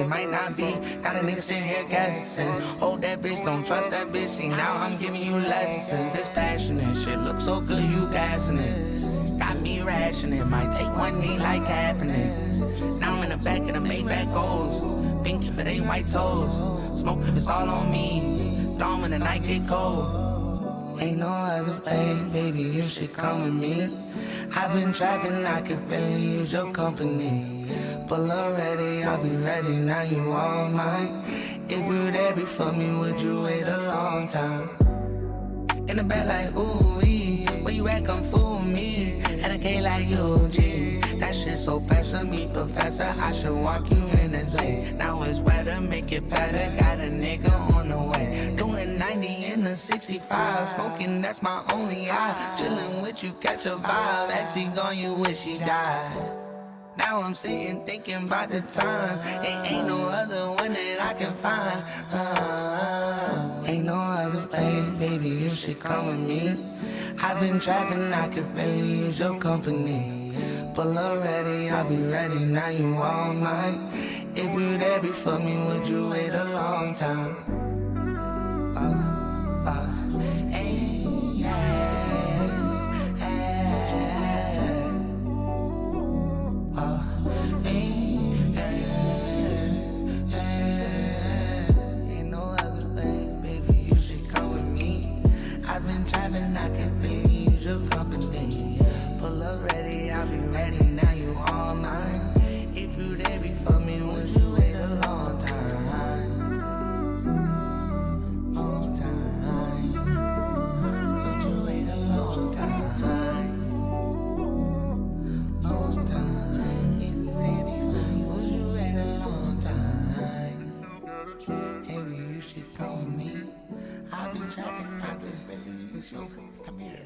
it might not be. Got a nigga sitting here guessing. Hold that bitch, don't trust that bitch. See, now I'm giving you lessons. It's passionate, shit look so good, you gassing it. Got me rationing, might take one knee like happening. Now I'm in the back of the Maybach goals. Pink if it ain't white toes. Smoke if it's all on me. Dawn when the night get cold. Ain't no other way, baby, you should come with me. I've been trapping, I could really use your company. Pull already, I'll be ready, now you all mine. If you there before me, would you wait a long time? In the bed like, ooh-wee, where you at, come fool me. And I can't like you, G. That shit so fast for me, professor, I should walk you in the Slate. Now it's weather, make it better, got a nigga on the way. Doing 90 in the 65, smoking, that's my only eye. Chillin' with you, catch a vibe, actually gone, you wish he died. Now I'm sitting thinking about the time. Ain't no other one that I can find. Ain't no other way, baby, you should come with me. I've been trapping, I could really use your company. Pull already, I'll be ready, now you all mine. If you there before me, would you wait a long time? Ain't no other way, baby, you should come with me. I've been trapping, I could really use your company. Pull up ready, I'll be ready, now you all mine. If you there before me, would you wait a long time? Long time. Would you wait a long time? Long time. If you there before me, would you wait a long time? Maybe you should come with me. I've been trapping, I could really use your come here.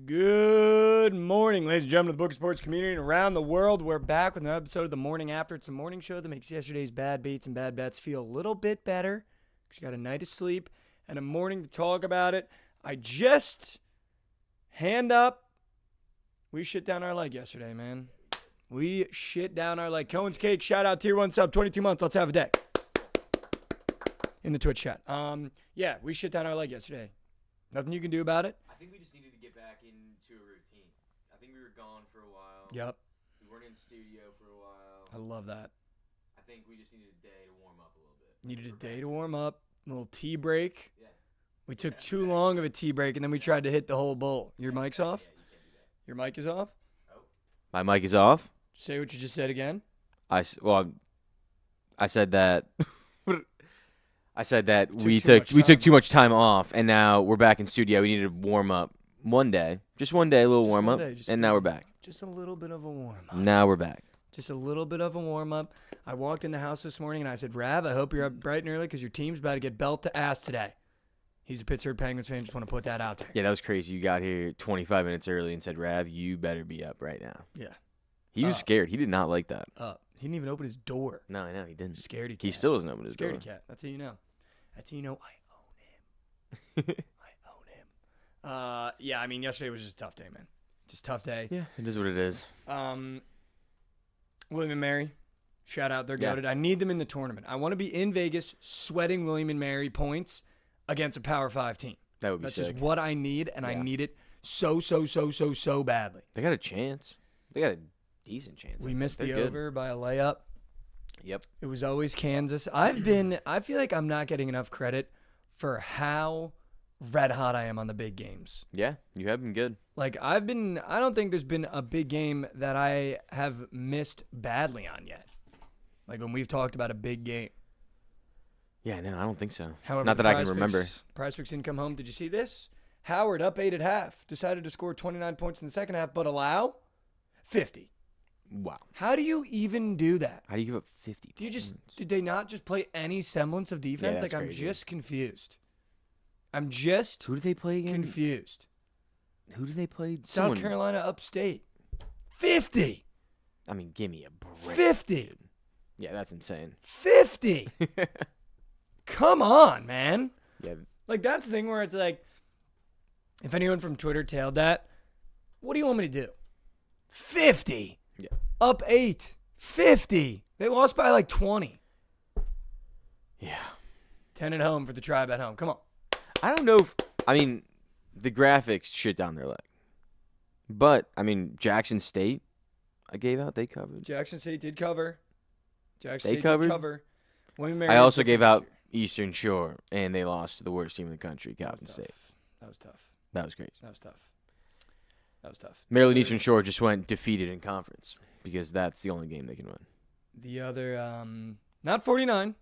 Good morning, ladies and gentlemen of the Bookit Sports community and around the world. We're back with another episode of The Morning After. It's a morning show that makes yesterday's bad beats and bad bets feel a little bit better because you got a night of sleep and a morning to talk about it. Hand up, we shit down our leg yesterday, man. We shit down our leg. Cohen's Cake, shout out, tier 1 sub, 22 months. Let's have a day. In the Twitch chat. Yeah, we shit down our leg yesterday. Nothing you can do about it. I think we just needed to get back into a routine. I think we were gone for a while. Yep. We weren't in studio for a while. I love that. I think we just needed a day to warm up a little bit. Needed a day to warm up. A little tea break. Yeah. We took too long of a tea break, and then we tried to hit the whole bowl. Your mic's off? Yeah, you can't do that. Your mic is off? Oh. My mic is off. Say what you just said again. I said that. I said that we too much took time too much time off, and now we're back in studio. We needed to warm up one day, just one day, a little Just warm one up, day, just and now we're back. Just a little bit of a warm up. Now we're back. Just a little bit of a warm up. I walked in the house this morning, and I said, Rav, I hope you're up bright and early because your team's about to get belt to ass today. He's a Pittsburgh Penguins fan. Just want to put that out there. Yeah, that was crazy. You got here 25 minutes early and said, Rav, you better be up right now. Yeah. He was scared. He did not like that. He didn't even open his door. No, I know. He didn't. Scaredy cat. He still doesn't open his door. Scaredy cat. That's how you know. That's how you know I own him. I own him. Yeah, I mean, yesterday was just a tough day, man. Just a tough day. Yeah, it is what it is. William and Mary, shout out. They're Yeah. goated. I need them in the tournament. I want to be in Vegas sweating William and Mary points against a Power 5 team. That would be That's sick. just what I need, and I Yeah. need it so badly. They got a chance. They got a decent chance. We missed the They're good. over by a layup. Yep. It was always Kansas. I feel like I'm not getting enough credit for how red hot I am on the big games. Yeah, you have been good. Like I don't think there's been a big game that I have missed badly on yet. Like when we've talked about a big game. Yeah, no, I don't think so. However, Not that I can remember. Prize Picks didn't come home. Did you see this? Howard up 8 at half. Decided to score 29 points in the second half, but allow 50. Wow. How do you even do that? How do you give up 50 Do you just points? did they not just play any semblance of defense? Yeah, Like that's I'm crazy. just confused. I'm just Who do they play again? confused. Who do they play? South Someone- Carolina upstate. 50. I mean, give me a break. 50. dude. Yeah, that's insane. 50. Come on, man. Yeah. Like, that's the thing where it's like, if anyone from Twitter tailed that, what do you want me to do? 50. Yeah. Up 8. 50. They lost by like 20. Yeah. 10 at home for the Tribe at home. Come on. I don't know if, I mean, the graphics shit down their leg. But, I mean, Jackson State, I gave out, they covered. Jackson State did cover. Jackson They State covered? did cover. William I Mary's also different gave this out year. Eastern Shore, and they lost to the worst team in the country, That Calvin was State. tough. That was tough. That was great. That was tough. That was tough. Maryland Eastern Shore just went defeated in conference because that's the only game they can win. The other, not 49,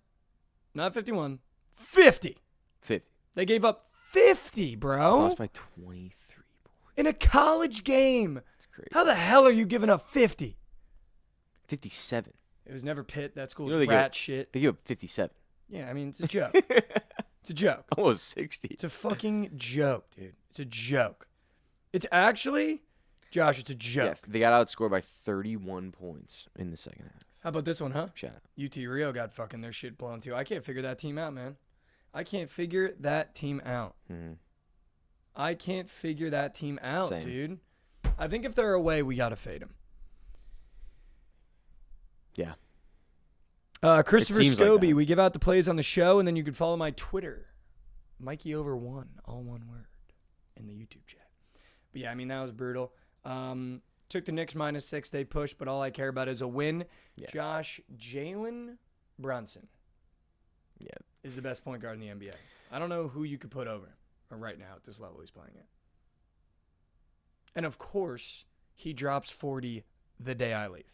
not 51, 50. 50. They gave up 50, bro. Lost by 23 points. In a college game. That's crazy. How the hell are you giving up 50? 57. It was never Pitt. That school's You know they rat get- shit. They gave up 57. Yeah, I mean, it's a joke. It's a joke. Almost 60. It's a fucking joke, dude. It's a joke. It's actually, Josh, it's a Yeah, joke. they got outscored by 31 points in the second half. How about this one, huh? Shout out. UT Rio got fucking their shit blown too. I can't figure that team out, man. I can't figure that team out. Mm-hmm. I can't figure that team out, Same. dude. I think if they're away, we got to fade them. Yeah. Christopher seems like Scobie, that. we give out the plays on the show, and then you can follow my Twitter, Mikey Over 1, all one word, in the YouTube chat. But yeah, I mean, that was brutal. Took the Knicks -6. They pushed, but all I care about is a win. Yeah. Josh, Jalen Brunson Yeah. is the best point guard in the NBA. I don't know who you could put over right now at this level he's playing at. And of course, he drops 40 the day I leave.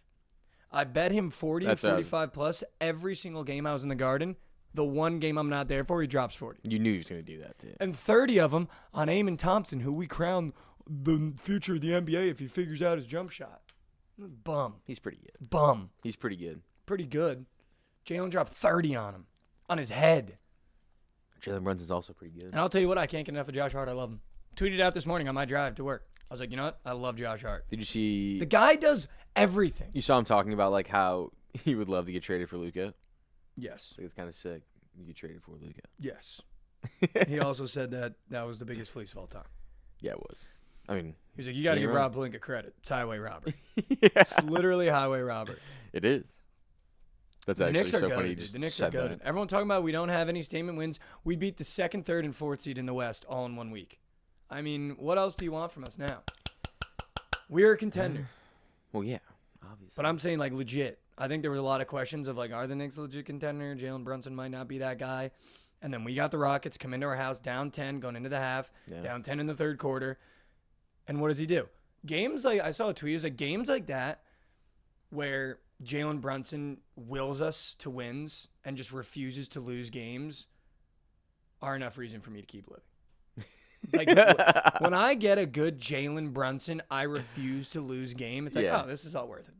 I bet him 40 That's and 45 plus every single game I was in the Garden. The one game I'm not there for, he drops 40. You knew he was going to do that, too. And 30 of them on Eamon Thompson, who we crown the future of the NBA if he figures out his jump shot. Bum. He's pretty good. Bum. He's pretty good. Pretty good. Jalen dropped 30 on him. On his head. Jalen Brunson's also pretty good. And I'll tell you what, I can't get enough of Josh Hart. I love him. Tweeted out this morning on my drive to work. I was like, you know what? I love Josh Hart. Did you see? The guy does everything. You saw him talking about like how he would love to get traded for Luka. Yes. Like, it's kind of sick. You get traded for Luka. Yes. He also said that that was the biggest fleece of all time. Yeah, it was. I mean, He was like, you got to Yeah, give you're Rob Pelinka credit. It's highway robbery. yeah, It's literally highway robbery. it is. That's The actually Knicks are so funny. goated, You dude. just The Knicks are said goated. that. Everyone talking about we don't have any statement wins. We beat the 2nd, 3rd, and 4th seed in the West all in 1 week. I mean, what else do you want from us now? We're a contender. Well, yeah, obviously. But I'm saying, like, legit. I think there was a lot of questions of, like, are the Knicks a legit contender? Jalen Brunson might not be that guy. And then we got the Rockets come into our house down 10 going into the half, Yeah. down 10 in the third quarter. And what does he do? Games like, I saw a tweet, it was like games like that where Jalen Brunson wills us to wins and just refuses to lose games are enough reason for me to keep living. Like, when I get a good Jalen Brunson, I refuse to lose game. It's like, Yeah. oh, this is all worth it.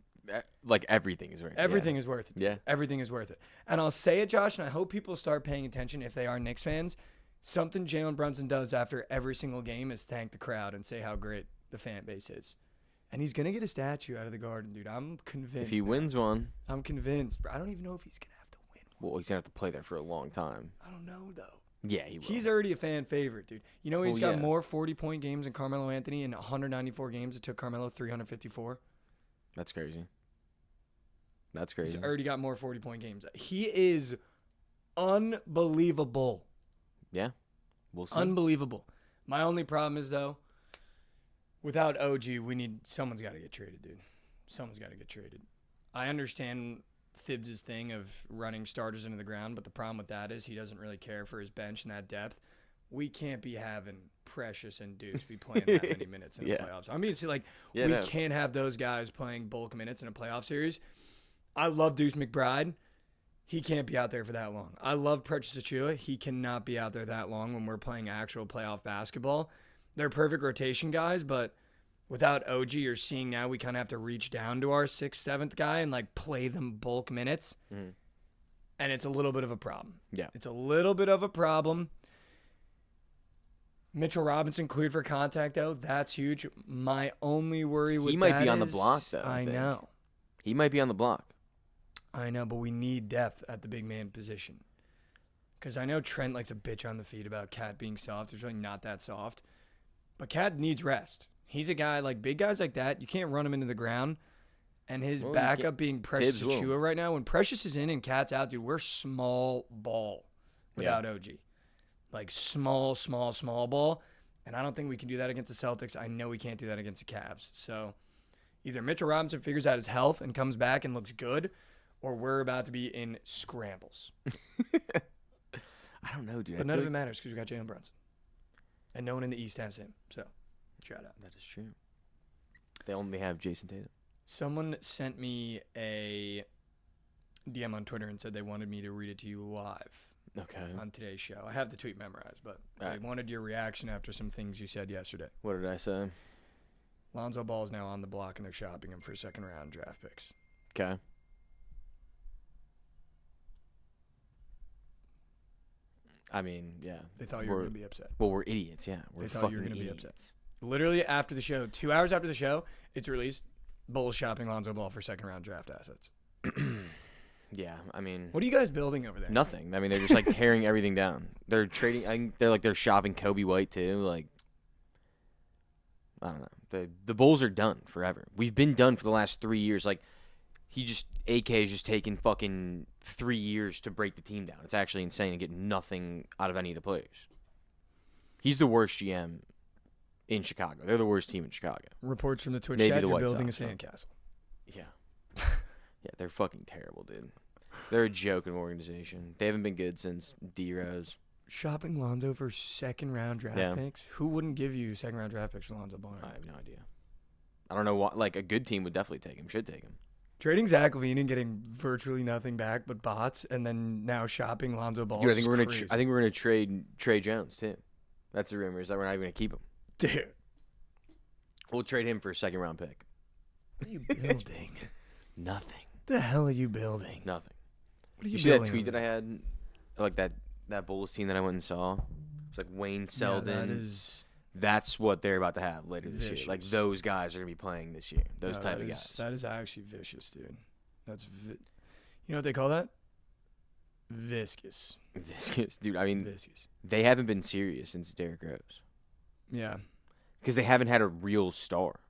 Like everything is right. Everything is worth it. Yeah. Everything is worth it. And I'll say it, Josh, and I hope people start paying attention if they are Knicks fans. Something Jalen Brunson does after every single game is thank the crowd and say how great the fan base is. And he's going to get a statue out of the Garden, dude. I'm convinced. If he now. wins one, I'm convinced. I don't even know if he's going to have to win one. well, he's gonna have to play there for a long time. I don't know, though. Yeah, he will. He's already a fan favorite, dude. You know he's Well, got yeah. more 40-point games than Carmelo Anthony in 194 games. It took Carmelo 354. That's crazy. That's crazy. He's already got more 40-point games. He is unbelievable. Yeah, we'll see. Unbelievable. My only problem is, though, without OG, someone's got to get traded, dude. Someone's got to get traded. I understand Thibs' thing of running starters into the ground, but the problem with that is he doesn't really care for his bench and that depth. We can't be having Precious and Deuce be playing that many minutes in the Yeah. playoffs. I mean, see, like, Yeah, we no. can't have those guys playing bulk minutes in a playoff series. I love Deuce McBride. He can't be out there for that long. I love Precious Achua. He cannot be out there that long when we're playing actual playoff basketball. They're perfect rotation guys, but without OG, you're seeing now we kind of have to reach down to our 6th, 7th guy and, like, play them bulk minutes. Mhm. And it's a little bit of a problem. Yeah. It's a little bit of a problem. Mitchell Robinson cleared for contact, though. That's huge. My only worry with He might that be on the is- block, though, I I think. know. He might be on the block. I know, but we need depth at the big man position. Because I know Trent likes a bitch on the feet about Cat being soft. It's really not that soft. But Cat needs rest. He's a guy, like, big guys like that, you can't run him into the ground. And his backup being Precious Achua right now. When Precious is in and Cat's out, dude, we're small ball without OG. Like, small ball. And I don't think we can do that against the Celtics. I know we can't do that against the Cavs. So either Mitchell Robinson figures out his health and comes back and looks good, or we're about to be in scrambles. I don't know, dude. But none of it matters because we got Jalen Brunson. And no one in the East has him. So, shout out. That is true. They only have Jason Tatum. Someone sent me a DM on Twitter and said they wanted me to read it to you live. Okay. On today's show. I have the tweet memorized, but I wanted your reaction after some things you said yesterday. What did I say? Lonzo Ball is now on the block, and they're shopping him for second-round draft picks. Okay. I mean, yeah. They thought you were going to be upset. Well, we're idiots, yeah. They thought you were going to be upset. Literally after the show, 2 hours after the show, it's released, Bulls shopping Lonzo Ball for second-round draft assets. Yeah, I mean, what are you guys building over there? nothing. I mean, they're just like tearing everything down. They're trading. I think they're shopping Kobe White too. Like, I don't know. The Bulls are done forever. We've been done for the last 3 years. Like, AK is just taking fucking 3 years to break the team down. It's actually insane to get nothing out of any of the players. He's the worst GM in Chicago. They're the worst team in Chicago. Reports from the Twitch Maybe chat, the you're White building Sox, a sandcastle. Yeah. Yeah, they're fucking terrible, dude. They're a joke of an organization. They haven't been good since D-Rose. Shopping Lonzo for second-round draft picks? Who wouldn't give you second-round draft picks for Lonzo Ball? I have no idea. I don't know what. Like, a good team would definitely take him. Should take him. Trading Zach LaVine and getting virtually nothing back but bots, and then now shopping Lonzo Ball. Dude, I think we're gonna trade Trey Jones too. That's the rumor. Is that we're not even gonna keep him? Dude, we'll trade him for a second-round pick. What are you building? Nothing. The hell are you building? Nothing. What are you see building? that tweet that I had, like that Bulls team that I went and saw? It's like Wayne Selden. That's what they're about to have later this year. Like, those guys are gonna be playing this year. Those type of guys. That is actually vicious, dude. That's you know what they call that? Viscous. Viscous, dude. I mean, viscous. They haven't been serious since Derrick Rose. Yeah. Because they haven't had a real star.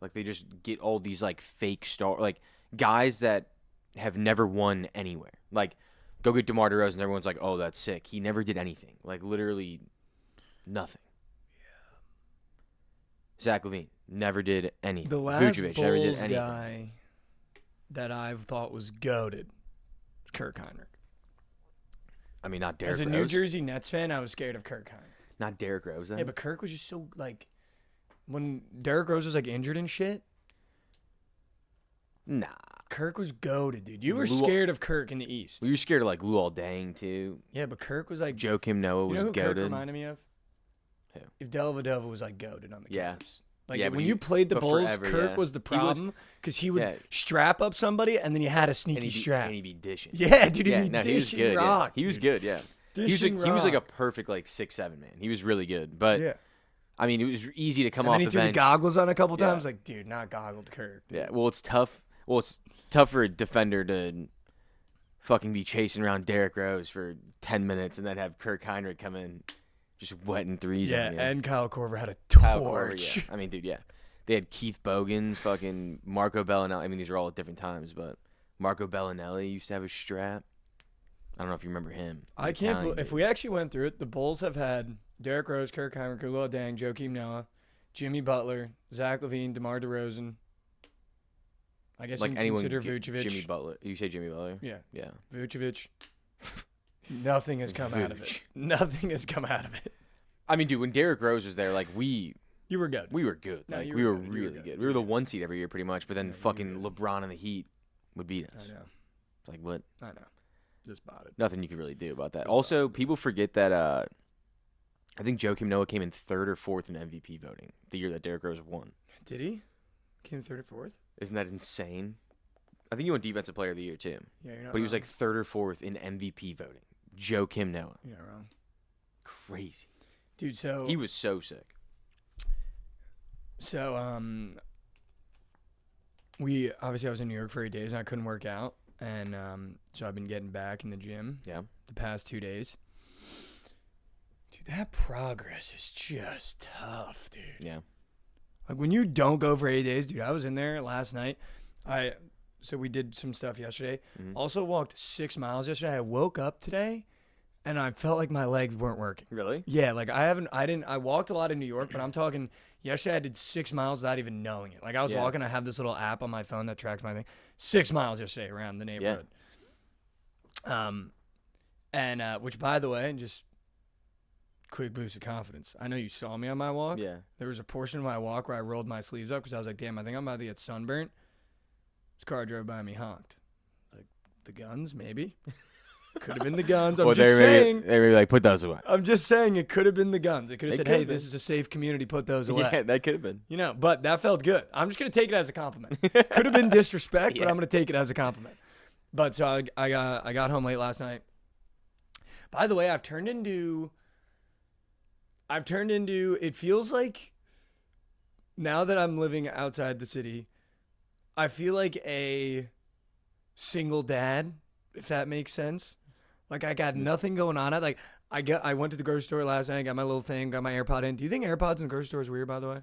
Like, they just get all these like fake like guys that have never won anywhere. Like, go get DeMar DeRozan and everyone's like, oh, that's sick. He never did anything. Like, literally nothing. Yeah. Zach LaVine never did anything. The last Vucevic Bulls never did anything. Guy that I've thought was goated was Kirk Heinrich. I mean, not Derrick Rose. As a New Jersey Nets fan, I was scared of Kirk Heinrich. Not Derrick Rose, then? Yeah, but Kirk was just so, like, when Derrick Rose was, like, injured and shit. Nah. Kirk was goated, dude. You were scared of Kirk in the East. We were scared of, like, Luol Deng, too. Yeah, but Kirk was, like... Joakim Noah was goated. You know who goated. Kirk reminded me of? Who? If Dellavedova was, like, goated on the Cavs. Like, yeah, when you played the Bulls, forever, Kirk was the problem because he would strap up somebody and then you had a sneaky strap. And he'd be dishing. Yeah, dude, he'd be no, dishing he was good, rock. Yeah. He was good, yeah. He was like a perfect, like, 6'7" man. He was really good. But, I mean, it was easy to come off the bench. And then he threw the goggles on a couple times. Like, dude, not goggled Kirk. Dude. Yeah, well, it's tough. Well, it's tough for a defender to fucking be chasing around Derrick Rose for 10 minutes and then have Kirk Heinrich come in just wetting threes. Yeah, on you. and Kyle Korver had a torch. Yeah. I mean, dude, yeah. They had Keith Bogans, fucking Marco Bellinelli. I mean, these are all at different times, but Marco Bellinelli used to have a strap. I don't know if you remember him. I can't believe, if we actually went through it, the Bulls have had Derrick Rose, Kirk Heinrich, Luol Deng, Joakim Noah, Jimmy Butler, Zach LaVine, DeMar DeRozan. I guess like you can anyone, consider Vucevic. Jimmy Butler. You say Jimmy Butler? Yeah. Yeah. Vucevic. Nothing has come out of it. Nothing has come out of it. I mean, dude, when Derrick Rose was there, like, You were good. We were good. No, like, you we were were good. really good. We were the 1 seed every year, pretty much. But then fucking LeBron and the Heat would beat us. I know. It's like, what? I know. Just bought it. Nothing you could really do about that. Also, people forget that I think Joakim Noah came in 3rd or 4th in MVP voting the year that Derrick Rose won. Did he? Came 3rd or 4th? Isn't that insane? I think he won Defensive Player of the Year, too. Yeah, you're not But he was wrong. like 3rd or 4th in MVP voting. Joakim Noah. You're not wrong. Crazy. Dude, so... He was so sick. So, I was in New York for 8 days and I couldn't work out. And so I've been getting back in the gym the past 2 days. Dude, that progress is just tough, dude. Yeah. Like when you don't go for 8 days, dude, I was in there last night. So we did some stuff yesterday. Mm-hmm. Also walked 6 miles yesterday. I woke up today and I felt like my legs weren't working. Really? Yeah, like I walked a lot in New York, but I'm talking yesterday I did 6 miles without even knowing it. Like I was walking, I have this little app on my phone that tracks my thing. 6 miles yesterday around the neighborhood. Yeah. Which by the way, just quick boost of confidence. I know you saw me on my walk. Yeah. There was a portion of my walk where I rolled my sleeves up because I was like, damn, I think I'm about to get sunburnt. This car drove by me, honked. Like, the guns, maybe. Could have been the guns. I'm just saying. They maybe like, put those away. I'm just saying it could have been the guns. It could have said, hey, been. this is a safe community. Put those away. Yeah, that could have been. You know, but that felt good. I'm just going to take it as a compliment. Could have been disrespect, but I'm going to take it as a compliment. But so I got home late last night. By the way, I've turned into, it feels like now that I'm living outside the city, I feel like a single dad, if that makes sense. Like I got nothing going on. I went to the grocery store last night, got my little thing, got my AirPod in. Do you think AirPods in the grocery store is weird, by the way?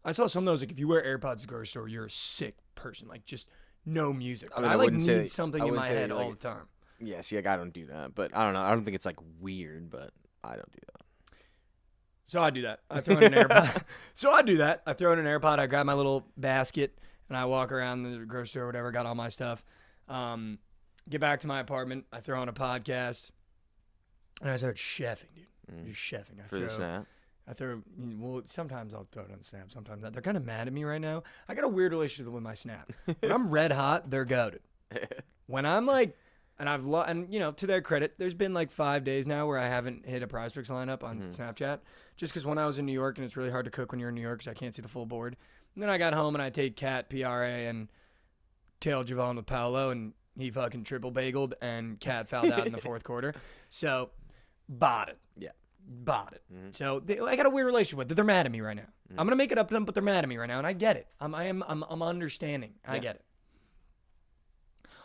I saw some of those, like if you wear AirPods in the grocery store, you're a sick person. Like just no music. I need something in my head all the time. Yeah, see, like I don't do that, but I don't know. I don't think it's like weird, but I don't do that. So I do that. I throw in an AirPod. I throw in an AirPod. I grab my little basket and I walk around the grocery store or whatever, got all my stuff. Get back to my apartment. I throw on a podcast and I start chefing, dude. Just chefing. For the snap? Well, sometimes I'll throw it on the Snap. Sometimes not. They're kind of mad at me right now. I got a weird relationship with my Snap. When I'm red hot, they're goated. When I'm like, and you know, to their credit, there's been like 5 days now where I haven't hit a Prize Picks lineup on Snapchat, just because when I was in New York, and it's really hard to cook when you're in New York, because I can't see the full board. And then I got home and I take Cat, PRA, and tailed Jovan with Paolo, and he fucking triple bageled, and Cat fouled out in the fourth quarter. So, bought it. Yeah. Bought it. So I got a weird relationship with it. They're mad at me right now. I'm gonna make it up to them, but they're mad at me right now, and I get it. I'm understanding. I get it.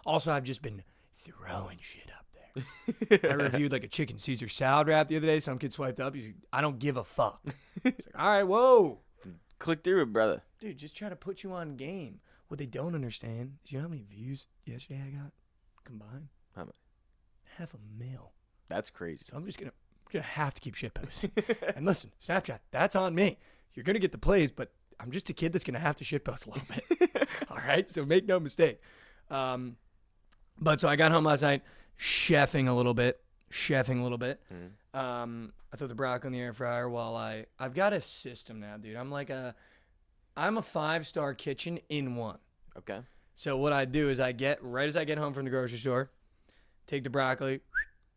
Also, I've just been throwing shit up there. I reviewed like a chicken Caesar salad wrap the other day. Some kid swiped up. He's like, I don't give a fuck. He's like, all right, whoa. Click through it, brother. Dude, just try to put you on game. What they don't understand is, you know how many views yesterday I got combined? How many? 500,000. That's crazy. So I'm just gonna have to keep shit posting. And listen, Snapchat, that's on me. You're gonna get the plays, but I'm just a kid that's gonna have to shit post a little bit. All right, so make no mistake. But so I got home last night, chefing a little bit. I threw the broccoli in the air fryer while I've got a system now, dude. I'm a 5-star kitchen in one. Okay. So what I do is right as I get home from the grocery store, take the broccoli,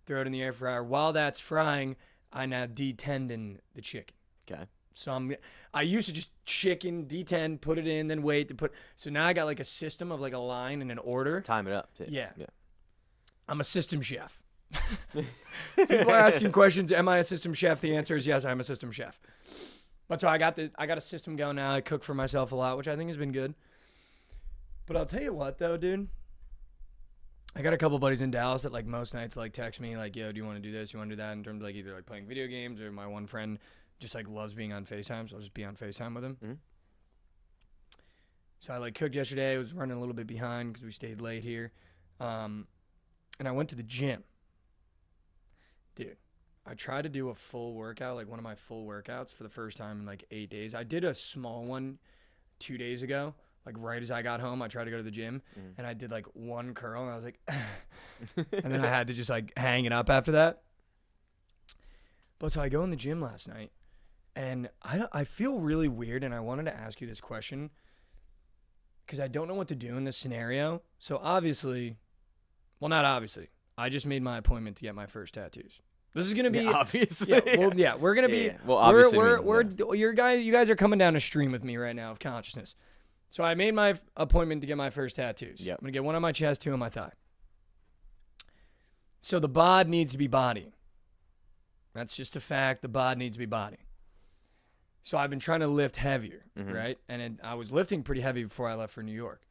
throw it in the air fryer. While that's frying, I now detendon the chicken. Okay. So I used to just chicken, detend, put it in, then wait to put. So now I got like a system of like a line and an order. Time it up, too. Yeah. I'm a system chef. People are asking questions. Am I a system chef? The answer is yes, I'm a system chef. But so I got a system going now. I cook for myself a lot, which I think has been good. But I'll tell you what, though, dude. I got a couple buddies in Dallas that like most nights like text me like, yo, do you want to do this? You want to do that? In terms of like either like playing video games, or my one friend just like loves being on FaceTime, so I'll just be on FaceTime with him. Mm-hmm. So I like cooked yesterday. I was running a little bit behind because we stayed late here. And I went to the gym. Dude, I tried to do a full workout, like one of my full workouts for the first time in like 8 days. I did a small one 2 days ago. Like right as I got home, I tried to go to the gym and I did like one curl and I was like, and then I had to just like hang it up after that. But so I go in the gym last night and I feel really weird, and I wanted to ask you this question because I don't know what to do in this scenario. So obviously, well, not obviously, I just made my appointment to get my first tattoos. This is gonna be obviously. Yeah, we're gonna be. Well, obviously, you guys are coming down a stream with me right now of consciousness. So I made my appointment to get my first tattoos. Yep. I'm gonna get one on my chest, 2 on my thigh. So the bod needs to be body. That's just a fact. The bod needs to be body. So I've been trying to lift heavier, right? And I was lifting pretty heavy before I left for New York.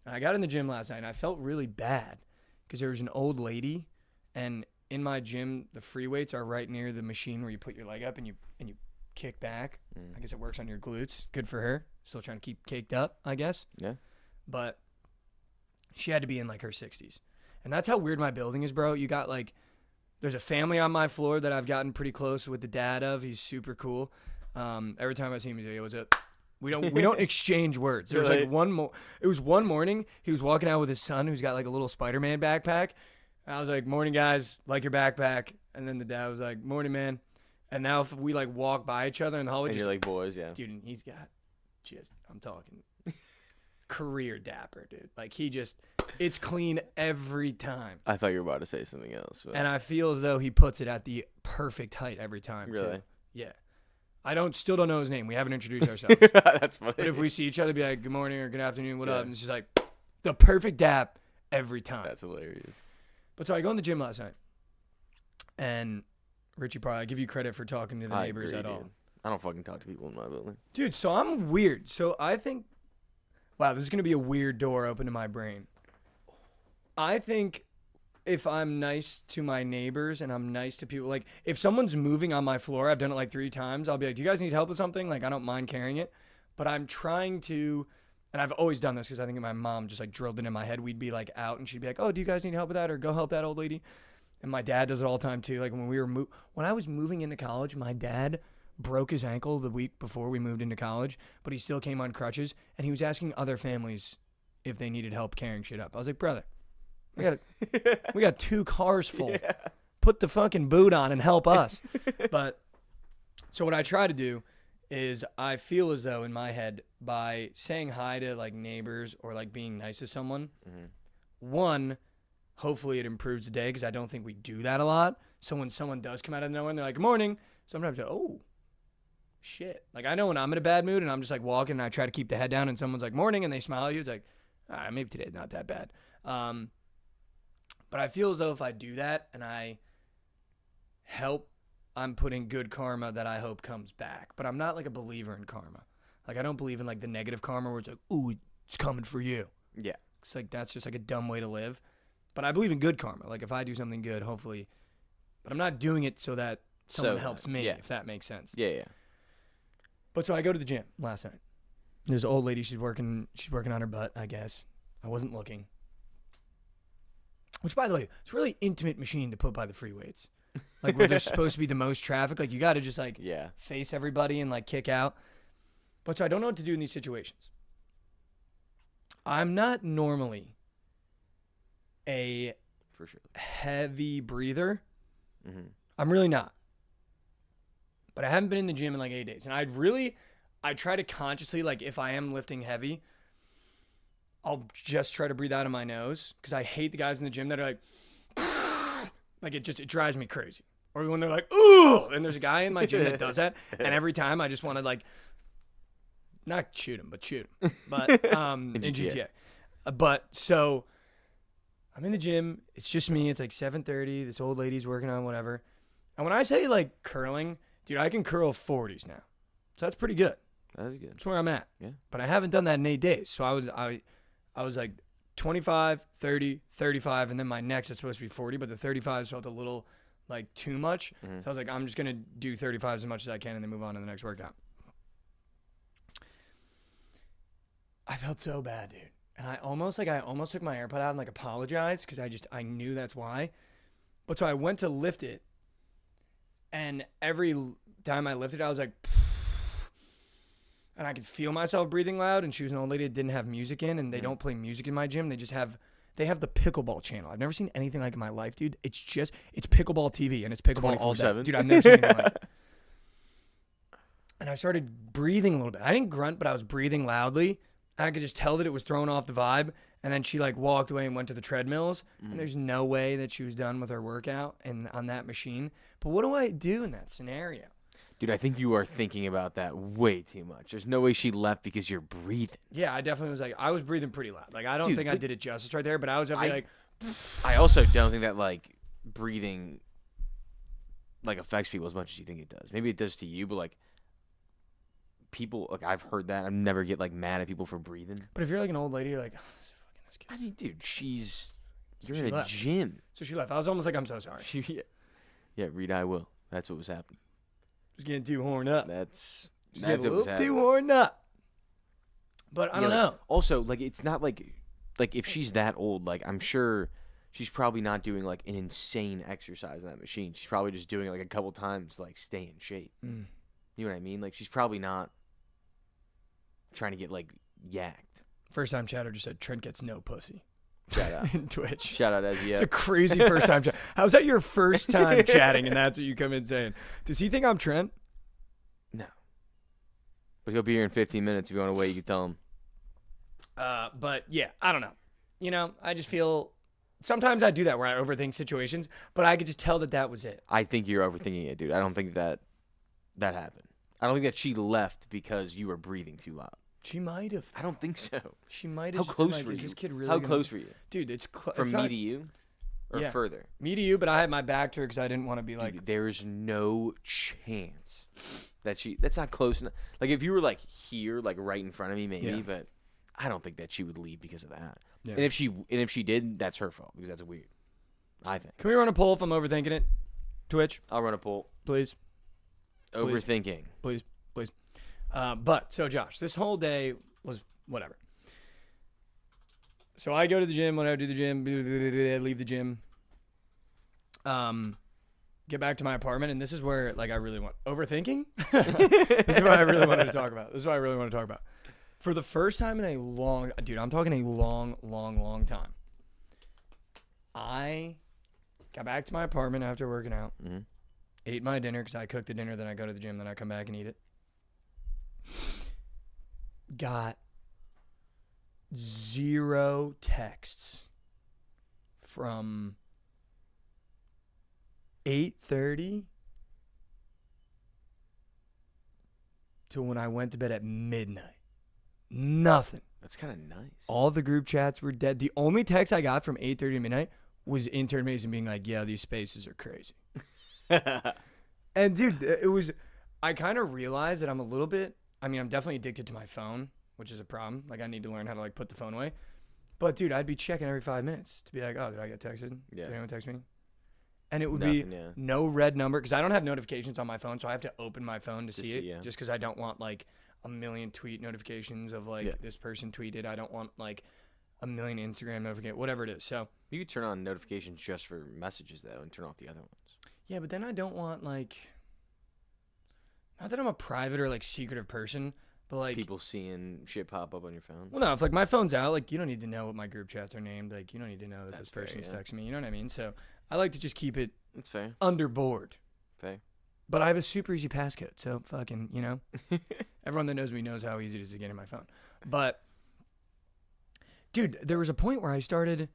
And I got in the gym last night, and I felt really bad because there was an old lady, and in my gym, the free weights are right near the machine where you put your leg up and you kick back. I guess it works on your glutes. Good for her. Still trying to keep caked up, I guess. Yeah. But she had to be in like her 60s. And that's how weird my building is, bro. You got like, there's a family on my floor that I've gotten pretty close with the dad of. He's super cool. Every time I see him, he's like, "Yo, what's up?" We don't exchange words. There was like it was one morning, he was walking out with his son who's got like a little Spider-Man backpack. And I was like, "Morning, guys. Like your backpack." And then the dad was like, "Morning, man." And now if we like walk by each other in the hallway, And you're like, boys, yeah. dude, and he's got I'm talking career dapper, dude. Like it's clean every time. I thought you were about to say something else. But. And I feel as though he puts it at the perfect height every time, Really? too. Yeah. Still don't know his name. We haven't introduced ourselves. That's funny. But if we see each other, be like, "Good morning" or "Good afternoon, what Yeah. up?" And it's just like the perfect dap every time. That's hilarious. But so I go in the gym last night, and Richie, probably I give you credit for talking to the neighbors agree, at all. dude. I don't fucking talk to people in my building. Dude, so I'm weird. So I think, wow, this is going to be a weird door open to my brain. I think if I'm nice to my neighbors and I'm nice to people, like if someone's moving on my floor, I've done it like 3 times, I'll be like, "Do you guys need help with something?" Like I don't mind carrying it, but I'm trying to, and I've always done this because I think my mom just like drilled it in my head. We'd be like out and she'd be like, "Oh, do you guys need help with that?" Or "Go help that old lady." And my dad does it all the time too. Like when I was moving into college, my dad broke his ankle the week before we moved into college, but he still came on crutches, and he was asking other families if they needed help carrying shit up. I was like, "Brother, we got 2 cars full. Yeah. Put the fucking boot on and help us." But so what I try to do is I feel as though in my head by saying hi to like neighbors or like being nice to someone, one, hopefully it improves the day because I don't think we do that a lot. So when someone does come out of nowhere and they're like, "Good morning," sometimes I go, "Oh, shit." Like I know when I'm in a bad mood and I'm just like walking and I try to keep the head down and someone's like, "Morning," and they smile at you, it's like, all right, maybe today's not that bad. But I feel as though if I do that and I help, I'm putting good karma that I hope comes back. But I'm not like a believer in karma. Like I don't believe in like the negative karma where it's like, "Ooh, it's coming for you." Yeah. It's like that's just like a dumb way to live. But I believe in good karma. Like if I do something good, hopefully. But I'm not doing it so that someone helps me, if that makes sense. Yeah. But so I go to the gym last night. There's an old lady. She's working on her butt, I guess. I wasn't looking. Which, by the way, it's a really intimate machine to put by the free weights. Like where there's supposed to be the most traffic. Like you got to just like face everybody and like kick out. But so I don't know what to do in these situations. I'm not normally a For sure. heavy breather. Mm-hmm. I'm really not. But I haven't been in the gym in like 8 days. And I try to consciously, like if I am lifting heavy, I'll just try to breathe out of my nose because I hate the guys in the gym that are like it drives me crazy. Or when they're like, "Ooh," and there's a guy in my gym that does that, and every time I just want to like not shoot him, but shoot him. But in GTA. But so I'm in the gym. It's just me. It's like 7:30. This old lady's working on whatever. And when I say like curling, dude, I can curl 40s now. So that's pretty good. That is good. That's where I'm at. Yeah. But I haven't done that in 8 days. So I was like 25, 30, 35, and then my next is supposed to be 40, but the 35 felt a little like too much. Mm-hmm. So I was like, I'm just going to do 35 as much as I can and then move on to the next workout. I felt so bad, dude. And I almost took my AirPod out and like apologized because I knew that's why. But so I went to lift it, and every time I lifted it, I was like, and I could feel myself breathing loud. And she was an old lady that didn't have music in, and they don't play music in my gym. They have the pickleball channel. I've never seen anything like it in my life, dude. It's pickleball TV, and it's pickleball all day. 24/7? Dude, I've never seen anything like it. And I started breathing a little bit. I didn't grunt, but I was breathing loudly. I could just tell that it was throwing off the vibe. And then she like walked away and went to the treadmills. And there's no way that she was done with her workout and on that machine. But what do I do in that scenario? Dude, I think you are thinking about that way too much. There's no way she left because you're breathing. Yeah, I definitely was like, I was breathing pretty loud. Like, I don't think I did it justice right there, but I was definitely like. I also don't think that like breathing like affects people as much as you think it does. Maybe it does to you, but like people, like I've heard that. I never get like mad at people for breathing. But if you're like an old lady, you're like, kiss. I mean, dude, you're She in a left. gym. So she left. I was almost like, I'm so sorry. Yeah, read I will. That's what was happening. Just getting too horned up. That's Just getting a what was little too happening. horned up. But I don't know. Also, like, it's not like if she's that old, like, I'm sure she's probably not doing like an insane exercise on that machine. She's probably just doing it like a couple times, like, stay in shape. Mm. You know what I mean? Like, she's probably not trying to get like yacked. First time Cheddar just said Trent gets no pussy. Shout out. In Twitch. Shout out as It's a crazy first time chat. How's that your first time chatting and that's what you come in saying? Does he think I'm Trent? No. But he'll be here in 15 minutes. If you want to wait, you can tell him. But yeah, I don't know. You know, I just feel sometimes I do that where I overthink situations, but I could just tell that was it. I think you're overthinking it, dude. I don't think that happened. I don't think that she left because you were breathing too loud. She might have. I don't think so. She might How have. close like, were is you? this kid really How gonna- close were you? Dude, it's From me to you? Or Yeah. further? Me to you, but I had my back to her because I didn't want to be like. Dude, there's no chance that's not close enough. Like, if you were like here, like right in front of me, maybe, Yeah. but I don't think that she would leave because of that. Yeah. And if she did, that's her fault because that's weird. I think. Can we run a poll if I'm overthinking it? Twitch, I'll run a poll. please. Overthinking. Please. But so Josh, this whole day was whatever. So I go to the gym, whenever I do the gym, leave the gym, get back to my apartment, and this is where like I really want overthinking. This is what I really wanted to talk about. For the first time in a long, dude, I'm talking a long time. I got back to my apartment after working out, ate my dinner because I cooked the dinner, then I go to the gym, then I come back and eat it. Got 0 texts from 8:30 to when I went to bed at midnight. Nothing. That's kind of nice. All the group chats were dead. The only text I got from 8:30 to midnight was intern Mason being like, yeah, these spaces are crazy. And dude, it was, I kind of realized that I'm definitely addicted to my phone, which is a problem. Like I need to learn how to like put the phone away. But dude, I'd be checking every 5 minutes to be like, oh, did I get texted? Yeah. Did anyone text me? And it would Nothing, be yeah. no red number because I don't have notifications on my phone, so I have to open my phone to see it yeah. just because I don't want like a million tweet notifications of like this person tweeted. I don't want like a million Instagram notifications, whatever it is. So You could turn on notifications just for messages, though, and turn off the other ones. yeah, but then I don't want like, not that I'm a private or like secretive person, but like People seeing shit pop up on your phone. well, no, if like my phone's out, like you don't need to know what my group chats are named. Like you don't need to know that That's this fair, person's yeah. texting me. You know what I mean? So I like to just keep it That's fair. underboard. Fair. But I have a super easy passcode, so fucking, you know, everyone that knows me knows how easy it is to get in my phone. But dude, there was a point where I started.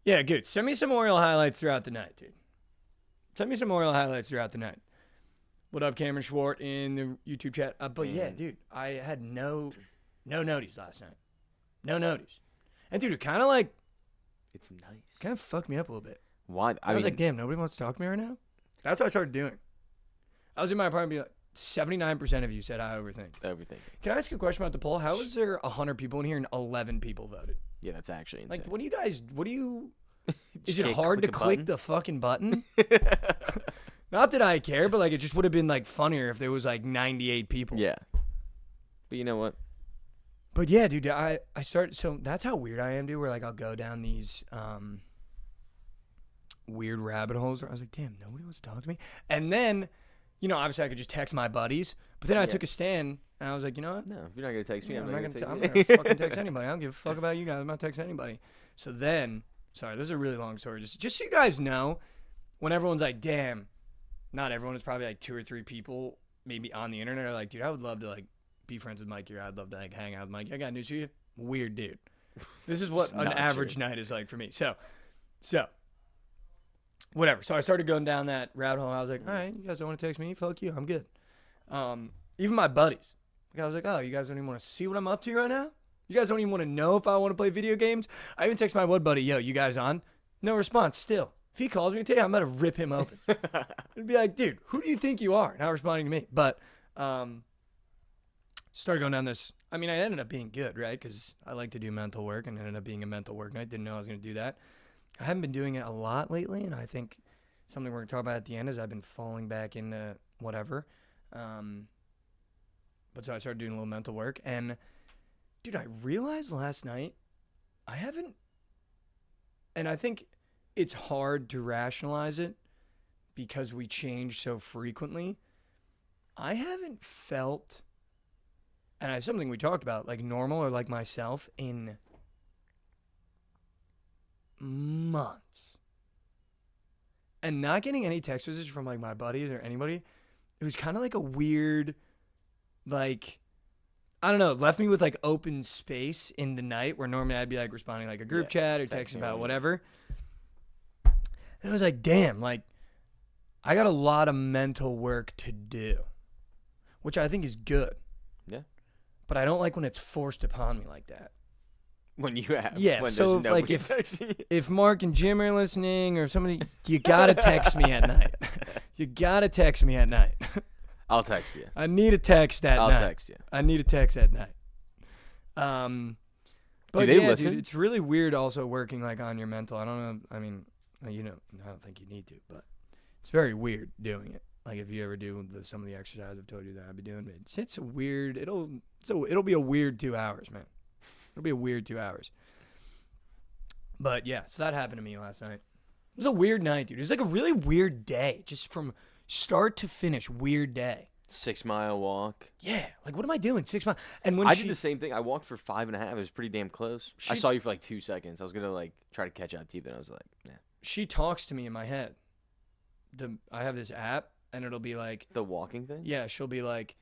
Yeah, good. Send me some Oriole highlights throughout the night, dude. Send me some Oriole highlights throughout the night. What up, Cameron Schwartz in the YouTube chat? But yeah, dude, I had no noties last night. No noties. And dude, it kind of like, It's nice. kind of fucked me up a little bit. Why? I was like, damn, nobody wants to talk to me right now? That's what I started doing. I was in my apartment being like, 79% of you said I overthink. everything. Can I ask you a question about the poll? How is there 100 people in here and 11 people voted? Yeah, that's actually insane. Like, what do you, is Just it can't hard to click a click button? the fucking button? Not that I care, but like, it just would have been like funnier if there was like 98 people. Yeah. But you know what? But yeah, dude, I started, so that's how weird I am, dude, where like I'll go down these weird rabbit holes where I was like, damn, nobody wants to talk to me. And then, you know, obviously I could just text my buddies, but then I took a stand and I was like, you know what? No, if you're not gonna text me, Yeah, I'm not gonna I'm text not you. gonna fucking text anybody. I don't give a fuck about you guys. I'm not texting anybody. So then, sorry, this is a really long story. Just so you guys know, when everyone's like, damn, not everyone, is probably like 2 or 3 people maybe on the internet are like, dude, I would love to like be friends with Mikey, or I'd love to like hang out with Mikey. I got news for you. Weird dude. This is what It's an not average true. night is like for me. So whatever. So I started going down that rabbit hole. I was like, all right, you guys don't want to text me? Fuck you. I'm good. Even my buddies. Like, I was like, oh, you guys don't even want to see what I'm up to right now? You guys don't even want to know if I want to play video games? I even text my one buddy, yo, you guys on? No response still. If he calls me today, I'm going to rip him open. I'd be like, dude, who do you think you are? Not responding to me. But started going down this I mean, I ended up being good, right? Because I like to do mental work, and it ended up being a mental work night. Didn't know I was going to do that. I haven't been doing it a lot lately, and I think something we're going to talk about at the end is I've been falling back into whatever. But so I started doing a little mental work, and dude, I realized last night I haven't, and I think it's hard to rationalize it because we change so frequently. I haven't felt, and it's something we talked about, like normal or like myself in months. And not getting any text messages from like my buddies or anybody, it was kind of like a weird, like, I don't know, it left me with like open space in the night where normally I'd be like responding like a group chat or texting about whatever. And I was like, damn, like I got a lot of mental work to do, which I think is good. Yeah. But I don't like when it's forced upon me like that. When you have. Yeah, when so like if Mark and Jim are listening or somebody, you got to text me at night. You got to text me at night. I'll text you. I need a text at night. I'll text you. I need a text at night. But do they yeah, listen? dude, it's really weird also working like on your mental. I don't know. I mean, I don't think you need to, but it's very weird doing it. Like if you ever do some of the exercises I've told you that I'd be doing, it's a weird. It'll be a weird 2 hours, man. It'll be a weird 2 hours. But yeah, so that happened to me last night. It was a weird night, dude. It was like a really weird day, just from start to finish. Weird day. 6 mile walk. Yeah, like what am I doing? 6 miles. And when I did the same thing. I walked for 5.5. It was pretty damn close. I saw you for like 2 seconds. I was gonna like try to catch up to you, but I was like, nah. She talks to me in my head. I have this app, and it'll be like the walking thing. Yeah, she'll be like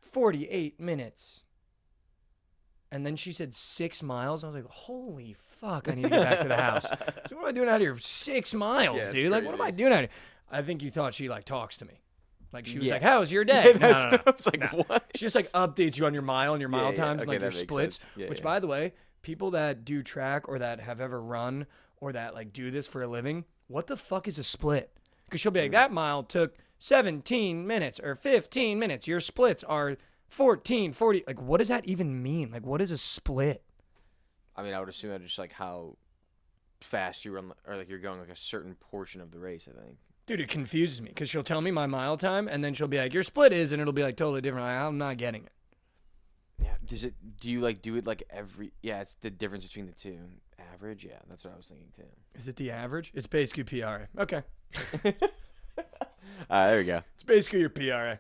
48 minutes. And then she said 6 miles. I was like, holy fuck, I need to get back to the house. So what am I doing out here? 6 miles, dude. Like, what am I doing out here? I think you thought she, like, talks to me. Like, she was like, how's your day? No. I was like, what? She just, like, updates you on your mile and your mile times and, like, your splits. Which, by the way, people that do track or that have ever run or that, like, do this for a living, what the fuck is a split? Because she'll be like, that mile took 17 minutes or 15 minutes. Your splits are 14, 40. Like, what does that even mean? Like, what is a split? I mean, I would assume that just like how fast you run, or like you're going like a certain portion of the race, I think. Dude, it confuses me because she'll tell me my mile time and then she'll be like, your split is, and it'll be like totally different. Like, I'm not getting it. Yeah. Do you like do it like every, it's the difference between the two. Average? Yeah, that's what I was thinking too. Is it the average? It's basically PRA. Okay. There we go. It's basically your PRA.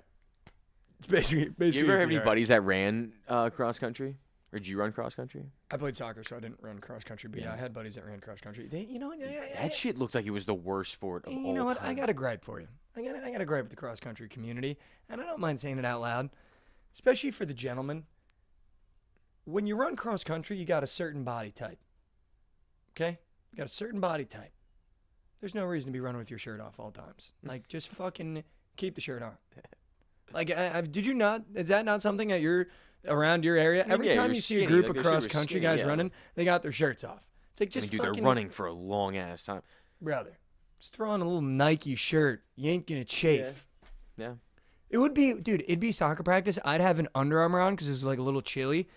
It's basically you ever have any buddies that ran cross country? Or did you run cross country? I played soccer, so I didn't run cross country. But yeah, I had buddies that ran cross country. That shit looked like it was the worst sport of all time. You know what? I got a gripe for you. I got a gripe with the cross country community, and I don't mind saying it out loud, especially for the gentlemen. When you run cross country, you got a certain body type. Okay? You got a certain body type. There's no reason to be running with your shirt off all times. Like, just fucking keep the shirt on. Like, did you not? Is that not something that you're around your area? Every time you see a group of cross-country guys running, they got their shirts off. It's like just dude, they're running for a long ass time, brother. Just throw on a little Nike shirt. You ain't gonna chafe. Yeah. It would be, dude. It'd be soccer practice. I'd have an Under Armour on because it was like a little chilly.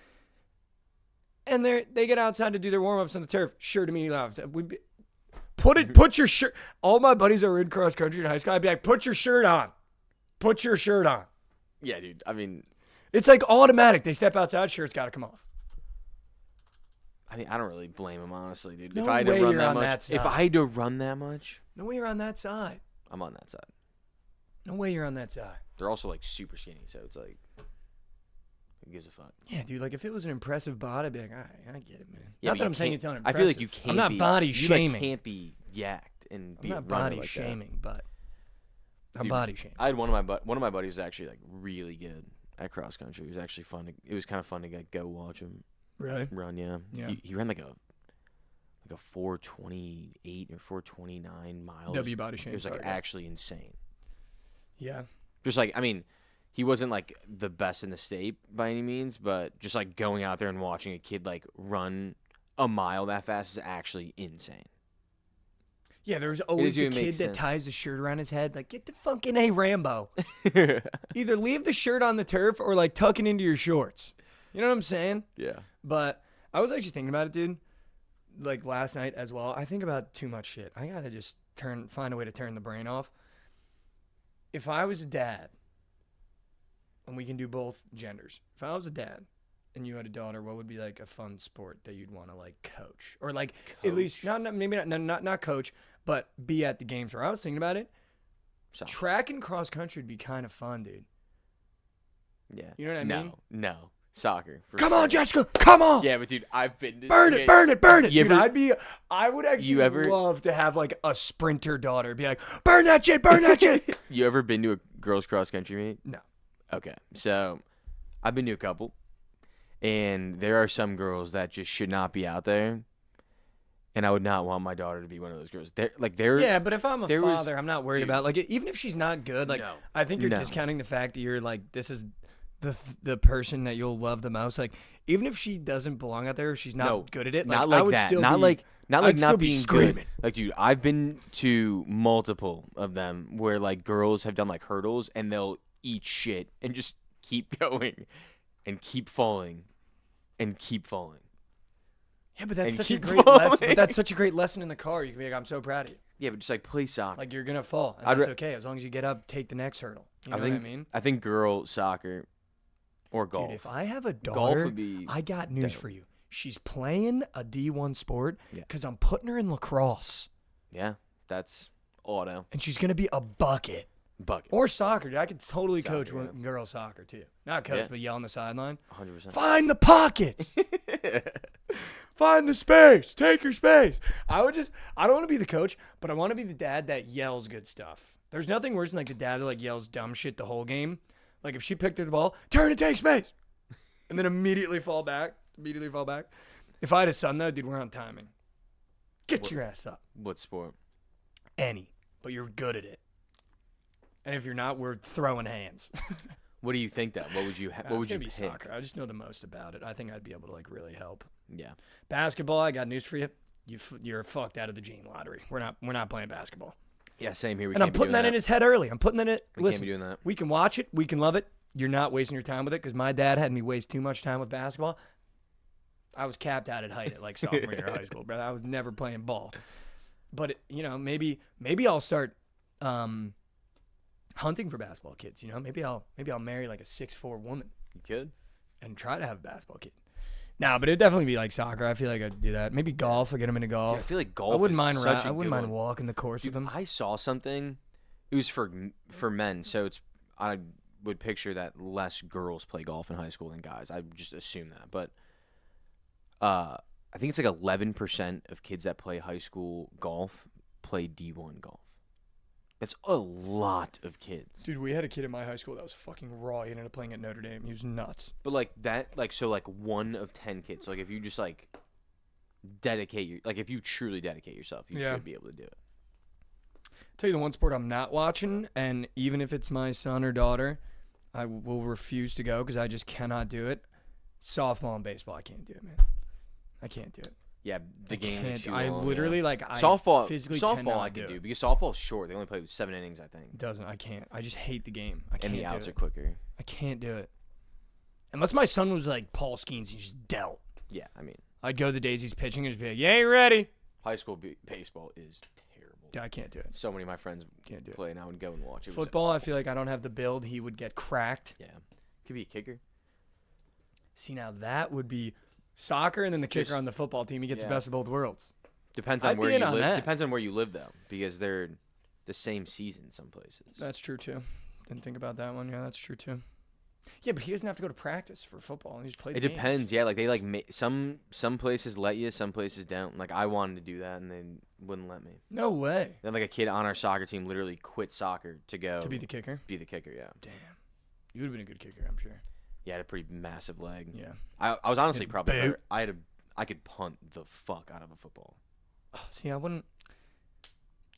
And they get outside to do their warm-ups on the turf. Shirt immediately off. Put your shirt. All my buddies that were in cross country in high school, I'd be like, put your shirt on. Put your shirt on. Yeah, dude. I mean, it's like automatic. They step outside, shirt's got to come off. I mean, I don't really blame them, honestly, dude. No if I had to run you're that on much, that side. if I had to run that much, no way you're on that side. I'm on that side. No way you're on that side. They're also like super skinny, so it's like, who gives a fuck? Yeah, dude. Like if it was an impressive bod, I'd be like, all right, I get it, man. Yeah, not that I'm saying it's unimpressive. I feel like you can't. I'm not body shaming. You can't be yacked and be I'm not body shaming, but I'm body shaming. I had one of my buddies was actually like really good at cross country. It was actually fun. It was kind of fun to go watch him. Really? Run, yeah. He ran like a 4:28 or 4:29 miles. W body shame. It was like actually insane. Yeah. Just like, I mean, he wasn't like the best in the state by any means, but just like going out there and watching a kid like run a mile that fast is actually insane. Yeah, there's always the even make kid that sense. ties the shirt around his head. Like, get the fucking A Rambo. Either leave the shirt on the turf or like tuck it into your shorts. You know what I'm saying? Yeah. But I was actually thinking about it, dude. Like last night as well. I think about too much shit. I gotta just find a way to turn the brain off. If I was a dad, and we can do both genders. If I was a dad and you had a daughter, what would be like a fun sport that you'd want to like coach or like at least maybe not coach, but be at the games? Where I was thinking about it, Soccer. track and cross country would be kind of fun, dude. Yeah. You know what I mean? No. Soccer. Come on, Jessica. Come on. Yeah, but dude, I've been to Burn it, burn it, burn it. You Dude, ever- I would actually You ever- love to have like a sprinter daughter. Be like, burn that shit, burn that shit. You ever been to a girls cross country meet? No. Okay. So, I've been to a couple, and there are some girls that just should not be out there. And I would not want my daughter to be one of those girls. Yeah, but if I'm a there was- father, I'm not worried dude. about like even if she's not good. Like No. I think you're No. discounting the fact that you're like this is the person that you'll love the most. Like even if she doesn't belong out there, or she's not No, good at it. Like, not I like would that. Still Not be, like I'd still not be being screaming. good. Like, dude, I've been to multiple of them where like girls have done like hurdles and they'll eat shit and just keep going and keep falling and keep falling. Yeah, but that's And such a keep great lesson. But falling. that's such a great lesson in the car. You can be like, I'm so proud of you. Yeah, but just like play soccer. Like you're gonna fall, and I'd that's ra- okay as long as you get up, take the next hurdle. You know I think what I mean? I think girl soccer or golf. Dude, if I have a Golf daughter, would be I got news dope. for you. She's playing a D1 sport Yeah. because I'm putting her in lacrosse, Yeah, that's auto and she's gonna be a bucket. bucket. Or soccer, dude. I could totally Soccer, coach yeah. girls soccer too. Not coach, Yeah. but yell on the sideline. 100%. Find the pockets. Find the space. Take your space. I don't want to be the coach, but I want to be the dad that yells good stuff. There's nothing worse than like the dad that like yells dumb shit the whole game. Like if she picked up the ball, turn and take space. And then immediately fall back. If I had a son though, dude, we're on timing. Get your ass up. What sport? Any. But you're good at it. And if you're not, we're throwing hands. What do you think though? What would you It's what would you gonna be pick? soccer. I just know the most about it. I think I'd be able to like really help. Yeah. Basketball, I got news for you. You're fucked out of the gene lottery. We're not playing basketball. Yeah, same here. We And can't I'm be putting doing that in his head early. I'm putting that in. We Listen, can't be doing that. we can watch it. We can love it. You're not wasting your time with it because my dad had me waste too much time with basketball. I was capped out at height at like sophomore year of high school, brother. I was never playing ball. But maybe I'll start hunting for basketball kids. Maybe I'll marry like a 6'4" woman You could. and try to have a basketball kid. Nah, but it'd definitely be like soccer. I feel like I'd do that. Maybe golf. I get them into Dude, golf. I feel like golf. I wouldn't is mind. such a I wouldn't good mind one. walking the course Dude, with them. I saw something. It was for men, so I would picture that less girls play golf in high school than guys. I just assume that, but I think it's like 11% of kids that play high school golf play D1 golf. That's a lot of kids. Dude, we had a kid in my high school that was fucking raw. He ended up playing at Notre Dame. He was nuts. But like that, like so, like 1 of 10 kids. So like if you just like if you truly dedicate yourself, you Yeah. should be able to do it. Tell you the one sport I'm not watching, and even if it's my son or daughter, I will refuse to go because I just cannot do it. Softball and baseball, I can't do it, man. I can't do it. Yeah, the game. Can't is do- too I long, literally yeah. like I softball. physically Softball cannot I could do it. because softball's short. They only play 7 innings, I think, Doesn't. I can't. I just hate the game. I can't and the do outs are it. quicker. I can't do it. Unless my son was like Paul Skeens and just dealt. Yeah, I mean, I'd go to the days he's pitching and just be like, "You ain't ready." high school baseball is terrible. Yeah, I can't do it. So many of my friends Can't do it. play, and I would go and watch it. It was Football, I awful. feel like I don't have the build. He would get cracked. Yeah, could be a kicker. See, now that would be soccer, and then the kicker Just- on the football team. He gets the yeah. best of both worlds. Depends I'd on be where in you on live. that. Depends on where you live though, because they're the same season some places. That's true too. Didn't think about that one. Yeah, that's true too. Yeah, but he doesn't have to go to practice for football. He just plays. It depends. Yeah, like they like some places let you, some places don't. Like I wanted to do that, and they wouldn't let me. No way. Then like a kid on our soccer team literally quit soccer to go To be the kicker. be the kicker. Yeah, Damn. You would have been a good kicker, I'm sure. yeah, I had a pretty massive leg. Yeah. I was honestly Good probably boot. better. I could punt the fuck out of a football. See, I wouldn't.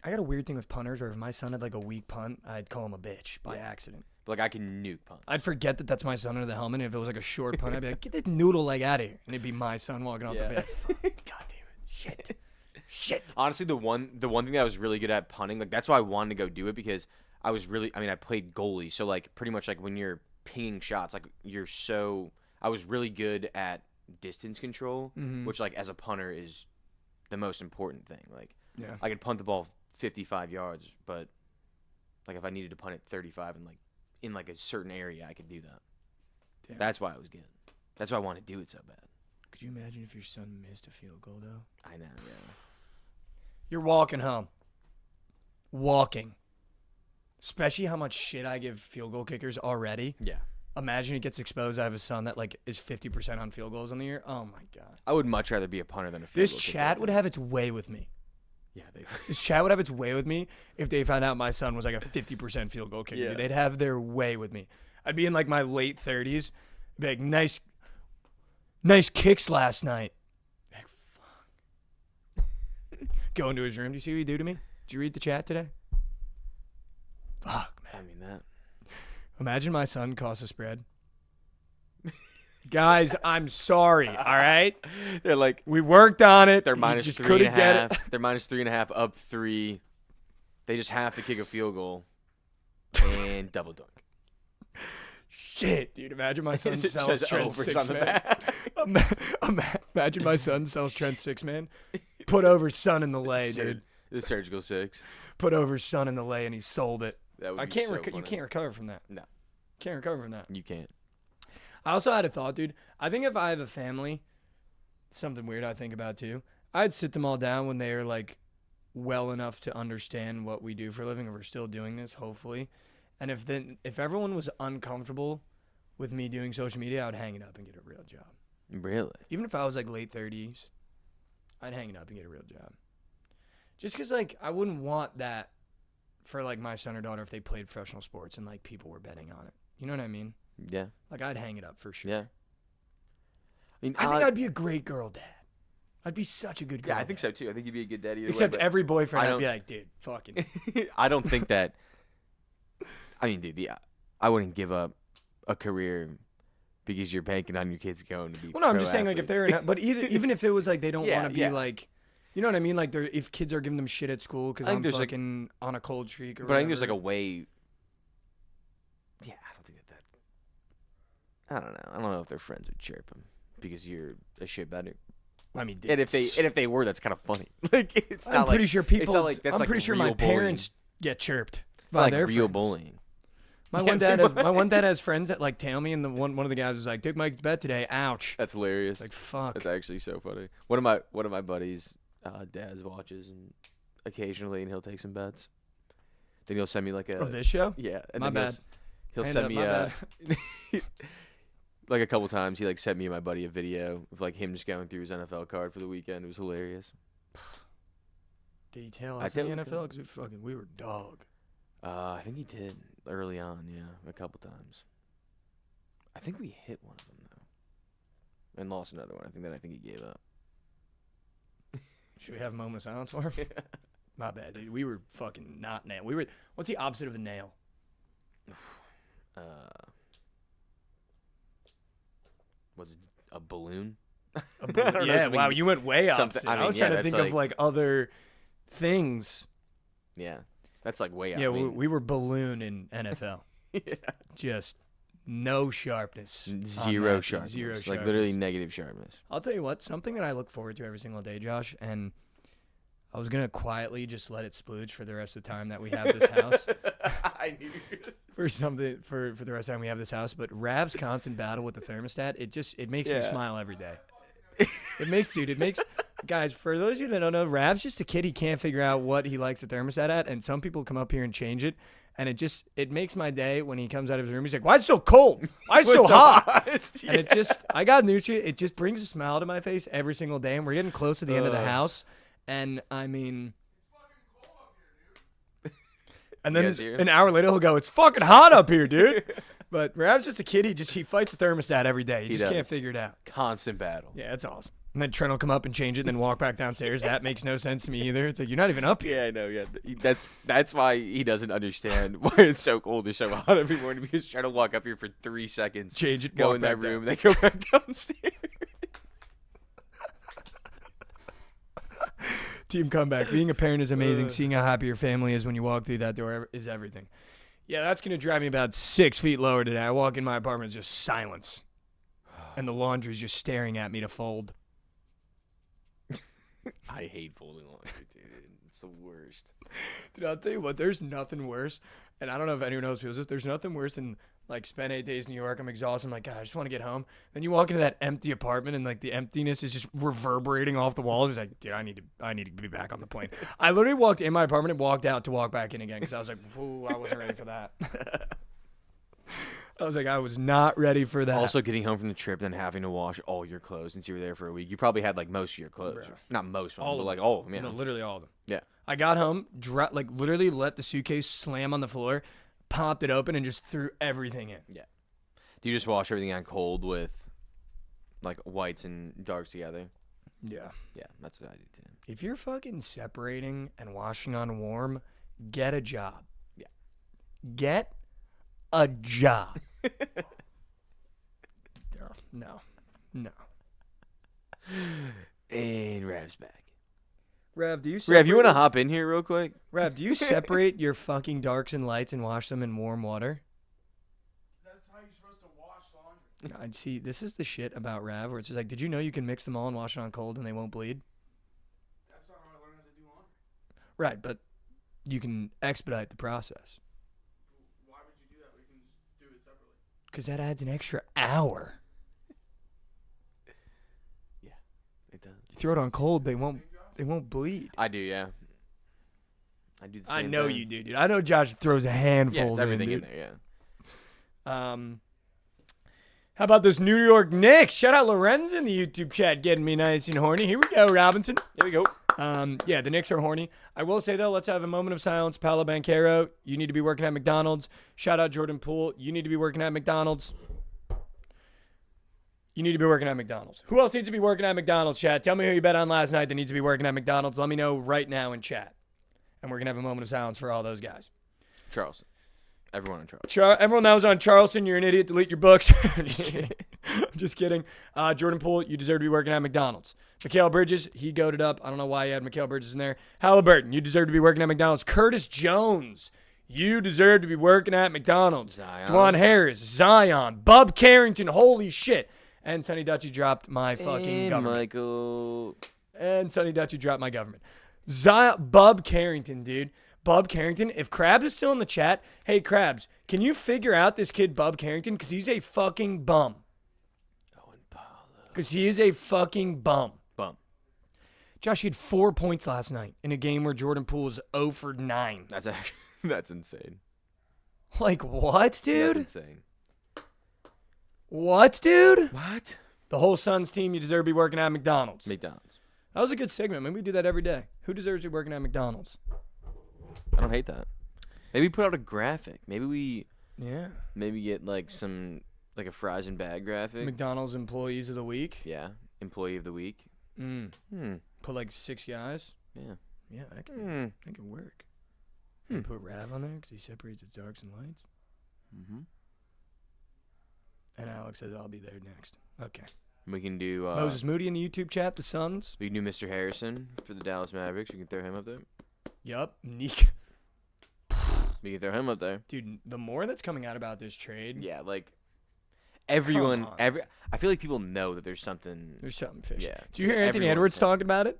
I got a weird thing with punters where if my son had like a weak punt, I'd call him a bitch by Yeah. accident. But like I can nuke punt. I'd forget that that's my son under the helmet. And if it was like a short punt, I'd be like, get this noodle leg out of here. And it'd be my son walking off the Yeah. bed. God damn it. Shit. Shit. Honestly, the one thing that I was really good at punting, like that's why I wanted to go do it because I played goalie, so like pretty much like when you're pinging shots, like I was really good at distance control, which like as a punter is the most important thing. Like I could punt the ball 55 yards, but like if I needed to punt it 35 and like in like a certain area, I could do that. Damn. That's why I was good. That's why I wanted to do it so bad. Could you imagine if your son missed a field goal though? I know, yeah. You're walking home. Walking. Especially how much shit I give field goal kickers already. Yeah. Imagine it gets exposed. I have a son that like is 50% on field goals on the year. Oh my god. I would much rather be a punter than a field This goal chat kicker. would have its way with me. Yeah, This chat would have its way with me if they found out my son was like a 50% field goal kicker. Yeah. They'd have their way with me. I'd be in like my late 30s. Be like, nice kicks last night. Like, fuck. Go into his room. Do you see what you do to me? Did you read the chat today? Fuck, man. I mean that. Imagine my son costs a spread. Guys, I'm sorry. All right, They're like we worked on it. they're He minus just 3.5. couldn't get it. They're minus 3.5, up 3. They just have to kick a field goal and double dunk. Shit, dude. Imagine my son It sells says Trent overs six on the man. back. Imagine my son sells Trent six man. Put over son in the lay, dude. The surgical 6. Put over son in the lay, and he sold it. That would I be can't. so You funny. can't recover from that. No, Can't recover from that. you can't. I also had a thought, dude. I think if I have a family, something weird I think about too. I'd sit them all down when they are like well enough to understand what we do for a living, if we're still doing this, hopefully. And if everyone was uncomfortable with me doing social media, I would hang it up and get a real job. Really? Even if I was like late 30s, I'd hang it up and get a real job. Just because like I wouldn't want that for like my son or daughter if they played professional sports and like people were betting on it. You know what I mean? Yeah. Like I'd hang it up for sure. Yeah. I mean, I think I'd be a great girl dad. I'd be such a good girl. Yeah, I think dad. so too. I think you'd be a good daddy. Either Except way, every boyfriend, I I'd be don't- like, dude, fucking. I don't think that. I mean, dude, I wouldn't give up a career because you're banking on your kids going to be. Well, no, I'm pro just saying like if they're, athletes. but even if it was like they don't Yeah, want to be yeah. like, you know what I mean? Like if kids are giving them shit at school because I think I'm there's, like- fucking on a cold streak or. But I think there's like whatever. a way. Yeah, I don't think that. I don't know. I don't know if their friends would chirp them because you're a shit better. I mean, And if they were, that's kind of funny. Like it's not I'm pretty like, sure people. It's not like, that's I'm like pretty sure my real bullying. parents get chirped It's by not like their real friends. bullying. My one dad has friends that like tail me, and one of the guys was like, "Took Mike's bet today. Ouch." That's hilarious. Like fuck. That's actually so funny. One of my buddies' dads watches and occasionally, and he'll take some bets. Then he'll send me like a Of this show? yeah. And My then bad. He'll Hand send up, me my like a couple times. He like sent me and my buddy a video of like him just going through his NFL card for the weekend. It was hilarious. Did he tail I us in the tailed him. NFL? Because we were dog. I think he did early on. Yeah, a couple times. I think we hit one of them though, and lost another one. I think he gave up. Should we have a moment of silence for him? My bad, dude. We were fucking not nail. We were. What's the opposite of a nail? Was it a balloon? A balloon. don't know, Yeah. something- Wow, you went way something- opposite. I I, mean, was yeah, trying to that's think of like other things. Yeah, that's like way out. Yeah, I mean, we were balloon in NFL. yeah. Just no sharpness. on Zero that. sharpness. Zero Like sharpness. literally negative sharpness. I'll tell you what, something that I look forward to every single day, Josh, and I was gonna quietly just let it splooge for the rest of the time that we have this house. I knew. For the rest of the time we have this house, but Rav's constant battle with the thermostat, it makes me Yeah. smile every day. It makes guys, for those of you that don't know, Rav's just a kid. He can't figure out what he likes the thermostat at, and some people come up here and change it, and it makes my day when he comes out of his room. He's like, "Why is it so cold? Why is it so hot?" Yeah. And I got news to you. It just brings a smile to my face every single day, and we're getting close to the end of the house. And I mean, and You then guys hear? an hour later he'll go, "It's fucking hot up here, dude." But Rav's just a kid. He fights the thermostat every day. He just does. can't figure it out. Constant battle. Yeah, it's awesome. And then Trent will come up and change it, and then walk back downstairs. That makes no sense to me either. It's like, you're not even up here. Yeah, I know. Yeah, that's why he doesn't understand why it's so cold or so hot every morning. Because he's trying to walk up here for 3 seconds, Change it, go walk in that back down. room, then go back downstairs. Team comeback. Being a parent is amazing. Seeing how happy your family is when you walk through that door is everything. Yeah, that's going to drive me about 6 feet lower today. I walk in my apartment, it's just silence. And the laundry's just staring at me to fold. I hate folding laundry, dude. It's the worst. Dude, I'll tell you what, there's nothing worse. And I don't know if anyone else feels this. There's nothing worse than, like, spend 8 days in New York. I'm exhausted. I'm like, God, I just want to get home. Then you walk into that empty apartment, and, like, the emptiness is just reverberating off the walls. It's like, dude, I need to be back on the plane. I literally walked in my apartment and walked out to walk back in again because I was like, ooh, I wasn't ready for that. I was like, I was not ready for that. Also, getting home from the trip and then having to wash all your clothes since you were there for a week. You probably had, like, most of your clothes. Bro. Not most of them, All but, of like, them. all of them, yeah. No, literally all of them. Yeah. I got home, like, literally let the suitcase slam on the floor, popped it open, and just threw everything in. Yeah. Do you just wash everything on cold with, like, whites and darks together? Yeah. Yeah, that's what I do, too. If you're fucking separating and washing on warm, get a job. Yeah. Get a job. No. And Rav's back. Rev, do you Rav, you want to hop in here real quick? Rev, do you separate your fucking darks and lights and wash them in warm water? That's how you're supposed to wash laundry. I'd see, this is the shit about Rav where it's just like, did you know you can mix them all and wash it on cold and they won't bleed? That's not how I learned how to do laundry. Right, but you can expedite the process. Why would you do that? We can just do it separately. Because that adds an extra hour. Yeah, it does. You throw it on cold, they won't bleed. I do, yeah. I do the same I know thing. you do, dude. I know Josh throws a handful Yeah, it's everything in dude. there, yeah. How about this New York Knicks? Shout out Lorenz in the YouTube chat getting me nice and horny. Here we go, Robinson. Here we go. Yeah, the Knicks are horny. I will say, though, let's have a moment of silence. Paolo Banchero, you need to be working at McDonald's. Shout out Jordan Poole. You need to be working at McDonald's. You need to be working at McDonald's. Who else needs to be working at McDonald's, chat? Tell me who you bet on last night that needs to be working at McDonald's. Let me know right now in chat. And we're going to have a moment of silence for all those guys. Charleston. Everyone in Charleston. Everyone that was on Charleston, you're an idiot. Delete your books. I'm just kidding. I'm just kidding. Jordan Poole, you deserve to be working at McDonald's. Mikal Bridges, he goated up. I don't know why he had Mikal Bridges in there. Halliburton, you deserve to be working at McDonald's. Curtis Jones, you deserve to be working at McDonald's. Zion. Dwan Harris, Zion, Bub Carrington, holy shit. And Sonny Dutchy dropped my fucking And government. Michael. And Sonny Dutchy dropped my government. Bub Carrington, dude. Bub Carrington. If Krabs is still in the chat, hey, Krabs, can you figure out this kid Bub Carrington? Because he's a fucking bum. Owen Paolo. Because he is a fucking bum. Bum. Josh, he had 4 points last night in a game where Jordan Poole was 0 for 9. That's actually, that's insane. Like, what, dude? That's insane. What, dude? What? The whole Suns team, you deserve to be working at McDonald's. McDonald's. That was a good segment. Maybe we do that every day. Who deserves to be working at McDonald's? I don't hate that. Maybe put out a graphic. Maybe we Yeah. get like a fries and bag graphic. McDonald's employees of the week. Yeah. Employee of the week. Put like 6 guys. Yeah. Yeah, that can work. Put Rav on there because he separates its darks and lights. Mm-hmm. And Alex says I'll be there next. Okay. We can do Moses Moody in the YouTube chat. The Suns. we can do Mr. Harrison for the Dallas Mavericks. We can throw him up there. Yup. Neek. We can throw him up there. Dude, the more that's coming out about this trade, Yeah, like everyone, on. I feel like people know that there's something. there's something fishy. Yeah, Do you hear because Anthony everyone's Edwards saying- talking about it?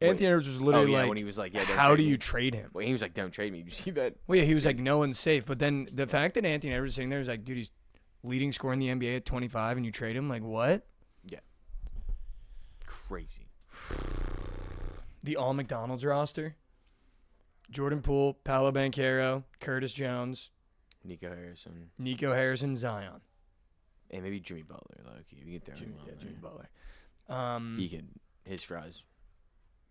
Anthony Edwards was literally like, when he was like, yeah, don't how trade do me. you trade him? Well, he was like, don't trade me. Did you see that? Well, yeah, he was like, no one's safe. But then the fact that Anthony Edwards is sitting there is like, dude, he's leading scorer in the NBA at 25 and you trade him? Like, what? Yeah. Crazy. The all McDonald's roster. Jordan Poole, Paolo Banchero, Curtis Jones, Nico Harrison. Nico Harrison, Zion. And maybe Jimmy Butler. Low-key. We can throw him on Jimmy there. Butler. He could. His fries.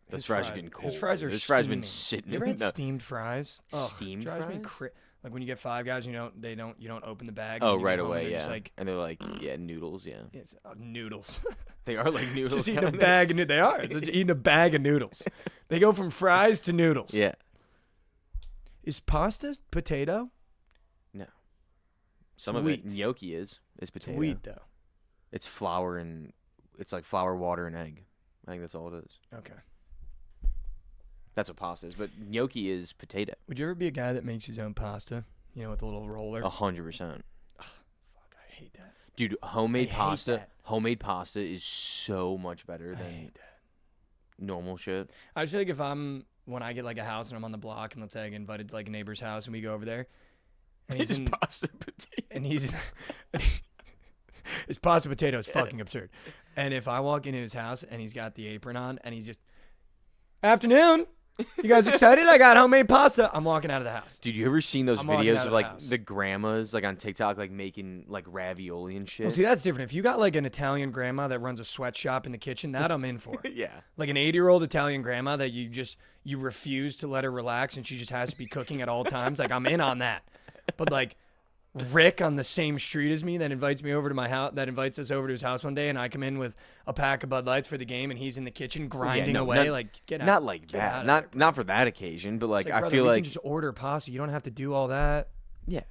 Those His fries are getting cold. His fries are Those fries steaming. been sitting. You ever had No. steamed fries? Ugh, Steamed drives me fries? like when you get Five Guys, you don't open the bag. Oh, and you right get home, away, they're yeah. Just like, And they're like, yeah, noodles, yeah. it's noodles. They are like noodles. Just eating a kinda. bag of noodles. They are. It's just eating a bag of noodles. They go from fries to noodles. Yeah. Is pasta potato? No. Some of Wheat. it, gnocchi is It's potato. wheat though. It's flour and, it's like flour, water, and egg. I think that's all it is. Okay. That's what pasta is. But gnocchi is potato. Would you ever be a guy that makes his own pasta? You know, with the little roller? 100%. Fuck, I hate that. Dude, homemade I hate pasta. that. Homemade pasta is so much better I than hate that. normal shit. I just feel like when I get like a house and I'm on the block and let's say I get invited to like a neighbor's house and we go over there and he's in, pasta potato. and he's his pasta potato is fucking absurd. And if I walk into his house and he's got the apron on and he's just, afternoon, you guys excited? I got homemade pasta. I'm walking out of the house. Dude, you ever seen those I'm walking out videos of of the like house. the grandmas like on TikTok like making like ravioli and shit? Well, see, that's different. If you got like an Italian grandma that runs a sweatshop in the kitchen, that I'm in for. Yeah. Like an 80-year-old Italian grandma that you refuse to let her relax and she just has to be cooking at all times. Like, I'm in on that. But like Rick on the same street as me that invites me over to my house, that invites us over to his house one day, and I come in with a pack of Bud Lights for the game, and he's in the kitchen grinding away. Like, get out. Not like Get out that. of Not for that occasion, but like It's I brother, feel we like can just order pasta. You don't have to do all that. yeah,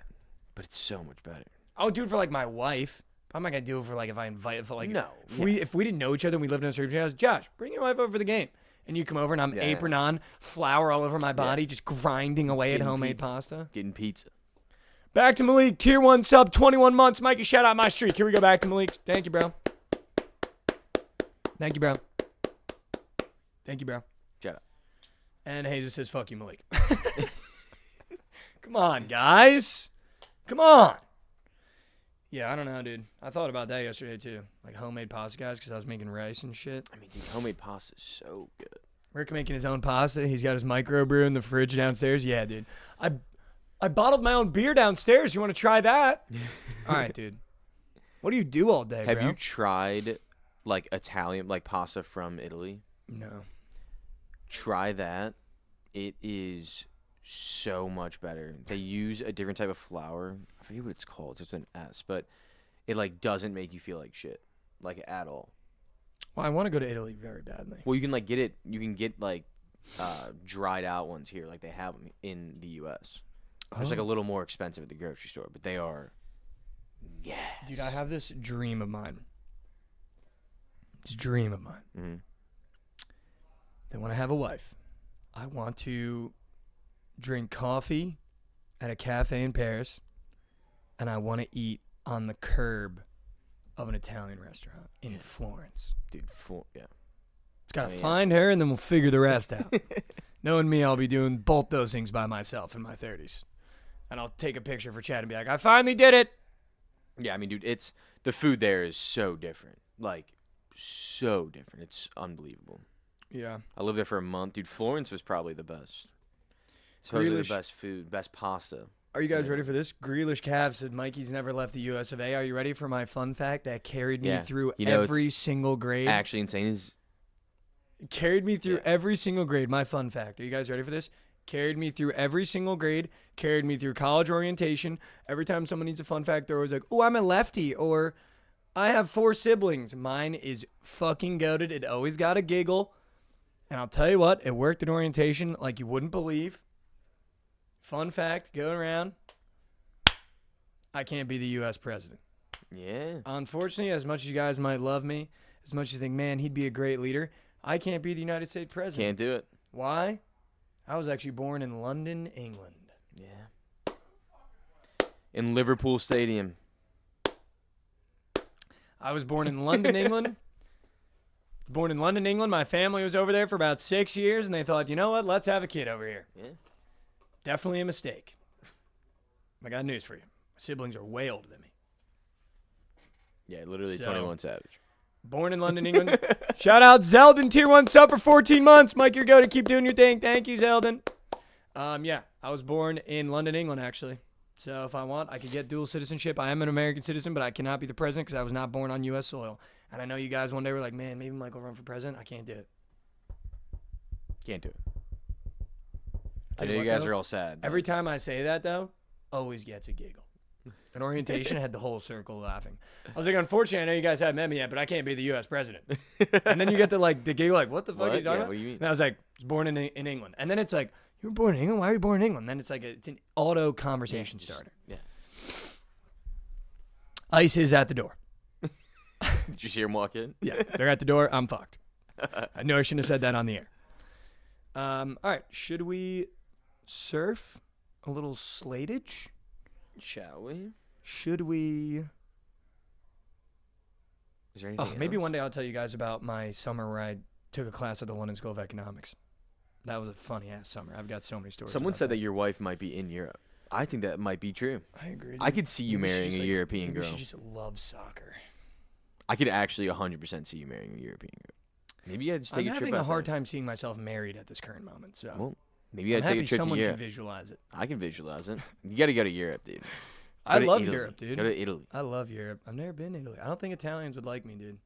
but it's so much better. I would do it for like my wife. I'm not gonna do it for like if I invite for like No, if we didn't know each other and we lived in a certain house. Josh, bring your wife over for the game. And you come over and I'm apron on, flour all over my body, just grinding away at homemade pasta. Getting pizza. Back to Malik, tier 1 sub, 21 months. Mikey, shout out my streak. Here we go back to Malik. Thank you, bro. Thank you, bro. Thank you, bro. Cheddar. And Jesus says, fuck you, Malik. Come on, guys. Come on. Yeah, I don't know, dude. I thought about that yesterday, too. Like homemade pasta, guys, because I was making rice and shit. I mean, dude, homemade pasta is so good. Rick making his own pasta. He's got his microbrew in the fridge downstairs. Yeah, dude. I bottled my own beer downstairs. You want to try that? All right, dude. What do you do all day, Have bro? you tried like Italian, like pasta from Italy? No. Try that. It is so much better. They use a different type of flour. I forget what it's called. It's an S, but it like doesn't make you feel like shit, like at all. Well, I want to go to Italy very badly. Well, you can like get it. You can get like dried out ones here, like they have them in the U.S. It's like a little more expensive at the grocery store, but they are. Yes. Dude, I have this dream of mine. This dream of mine. Mm-hmm. That when I have a wife, I want to drink coffee at a cafe in Paris, and I want to eat on the curb of an Italian restaurant in Florence. Dude, yeah. It's got to Oh, yeah. find her, and then we'll figure the rest out. Knowing me, I'll be doing both those things by myself in my 30s. And I'll take a picture for Chad and be like, I finally did it. Yeah, I mean, dude, it's the food there is so different. Like, so different. It's unbelievable. Yeah. I lived there for a month. Dude, Florence was probably the best. Supposedly Grealish- the best food, best pasta. Are you guys ready for this? Grealish Cavs said Mikey's never left the US of A. Are you ready for my fun fact that carried me Yeah. through You know, every single grade? Actually insane is Carried me through every single grade. My fun fact. Are you guys ready for this? Carried me through every single grade. Carried me through college orientation. Every time someone needs a fun fact, they're always like, oh, I'm a lefty, or I have 4 siblings. Mine is fucking goated. It always got a giggle. And I'll tell you what, it worked at orientation like you wouldn't believe. Fun fact, going around. I can't be the U.S. president. yeah. Unfortunately, as much as you guys might love me, as much as you think, man, he'd be a great leader, I can't be the United States president. Can't do it. Why? I was actually born in London, England. Yeah. In Liverpool Stadium. I was born in London, England. Born in London, England. My family was over there for about 6 years, and they thought, you know what? Let's have a kid over here. Yeah. Definitely a mistake. I got news for you. My siblings are way older than me. Yeah, literally So- 21 Savage. Born in London, England. Shout out Zeldin, tier 1 sub for 14 months. Mike, you're go to keep doing your thing. Thank you, Zeldin. Yeah, I was born in London, England, actually. So if I want, I could get dual citizenship. I am an American citizen, but I cannot be the president because I was not born on U.S. soil. And I know you guys one day were like, man, maybe Mike will run for president. I can't do it. Can't do it. I Tell know you you what, guys though, are all sad. Every time I say that, though, always gets a giggle. At orientation, I had the whole circle laughing. I was like, unfortunately, I know you guys haven't met me yet, but I can't be the U.S. president. And then you get the giggle, like, what the fuck are you talking Yeah, about? what do you mean? And I was like, I was born in England. And then it's like, you were born in England? Why are you born in England? Then it's like, it's an auto conversation starter. Yeah. ICE is at the door. Did you see him walk in? Yeah, they're at the door. I'm fucked. I know I shouldn't have said that on the air. All right. Should we surf a little slatage? Shall we? Should we? Is there anything Maybe else? one day I'll tell you guys about my summer where I took a class at the London School of Economics. That was a funny ass summer. I've got so many stories. Someone about said that your wife might be in Europe. I think that might be true. I agree. I could see you Maybe she marrying just, a European maybe girl. She just loves soccer. I could actually 100% see you marrying a European girl. Maybe I'd just take I'm a trip having a out hard there. time seeing myself married at this current moment. So Well, maybe I'm I'd take happy a trip to someone can Europe. visualize it. I can visualize it. You got to go to Europe, dude. I Go to love Italy. Europe, dude. Go to Italy. I love Europe. I've never been to Italy. I don't think Italians would like me, dude.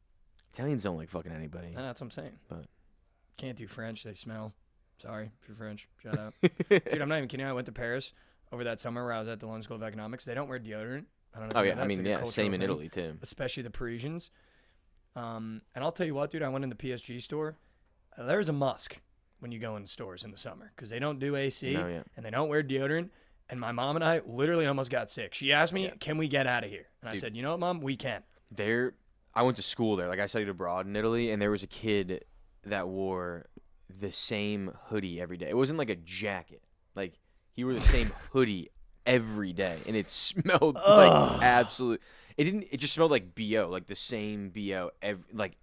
Italians don't like fucking anybody. I know, that's what I'm saying. But- Can't do French. They smell. Sorry if you're French. Shout out. Dude, I'm not even kidding. I went to Paris over that summer where I was at the London School of Economics. They don't wear deodorant. I don't know. Oh if you yeah, know I that. mean It's like a cultural same in thing, Italy too. especially the Parisians. And I'll tell you what, dude. I went in the PSG store. There's a musk when you go in stores in the summer because they don't do AC No, yeah. and they don't wear deodorant. And my mom and I literally almost got sick. She asked me, Yeah. "Can we get out of here?" And I Dude. said, "You know what, Mom? We can." I went to school there. Like I studied abroad in Italy, and there was a kid that wore the same hoodie every day. It wasn't like a jacket. Like he wore the same hoodie every day, and it smelled like absolute. It just smelled like BO, like the same BO. Like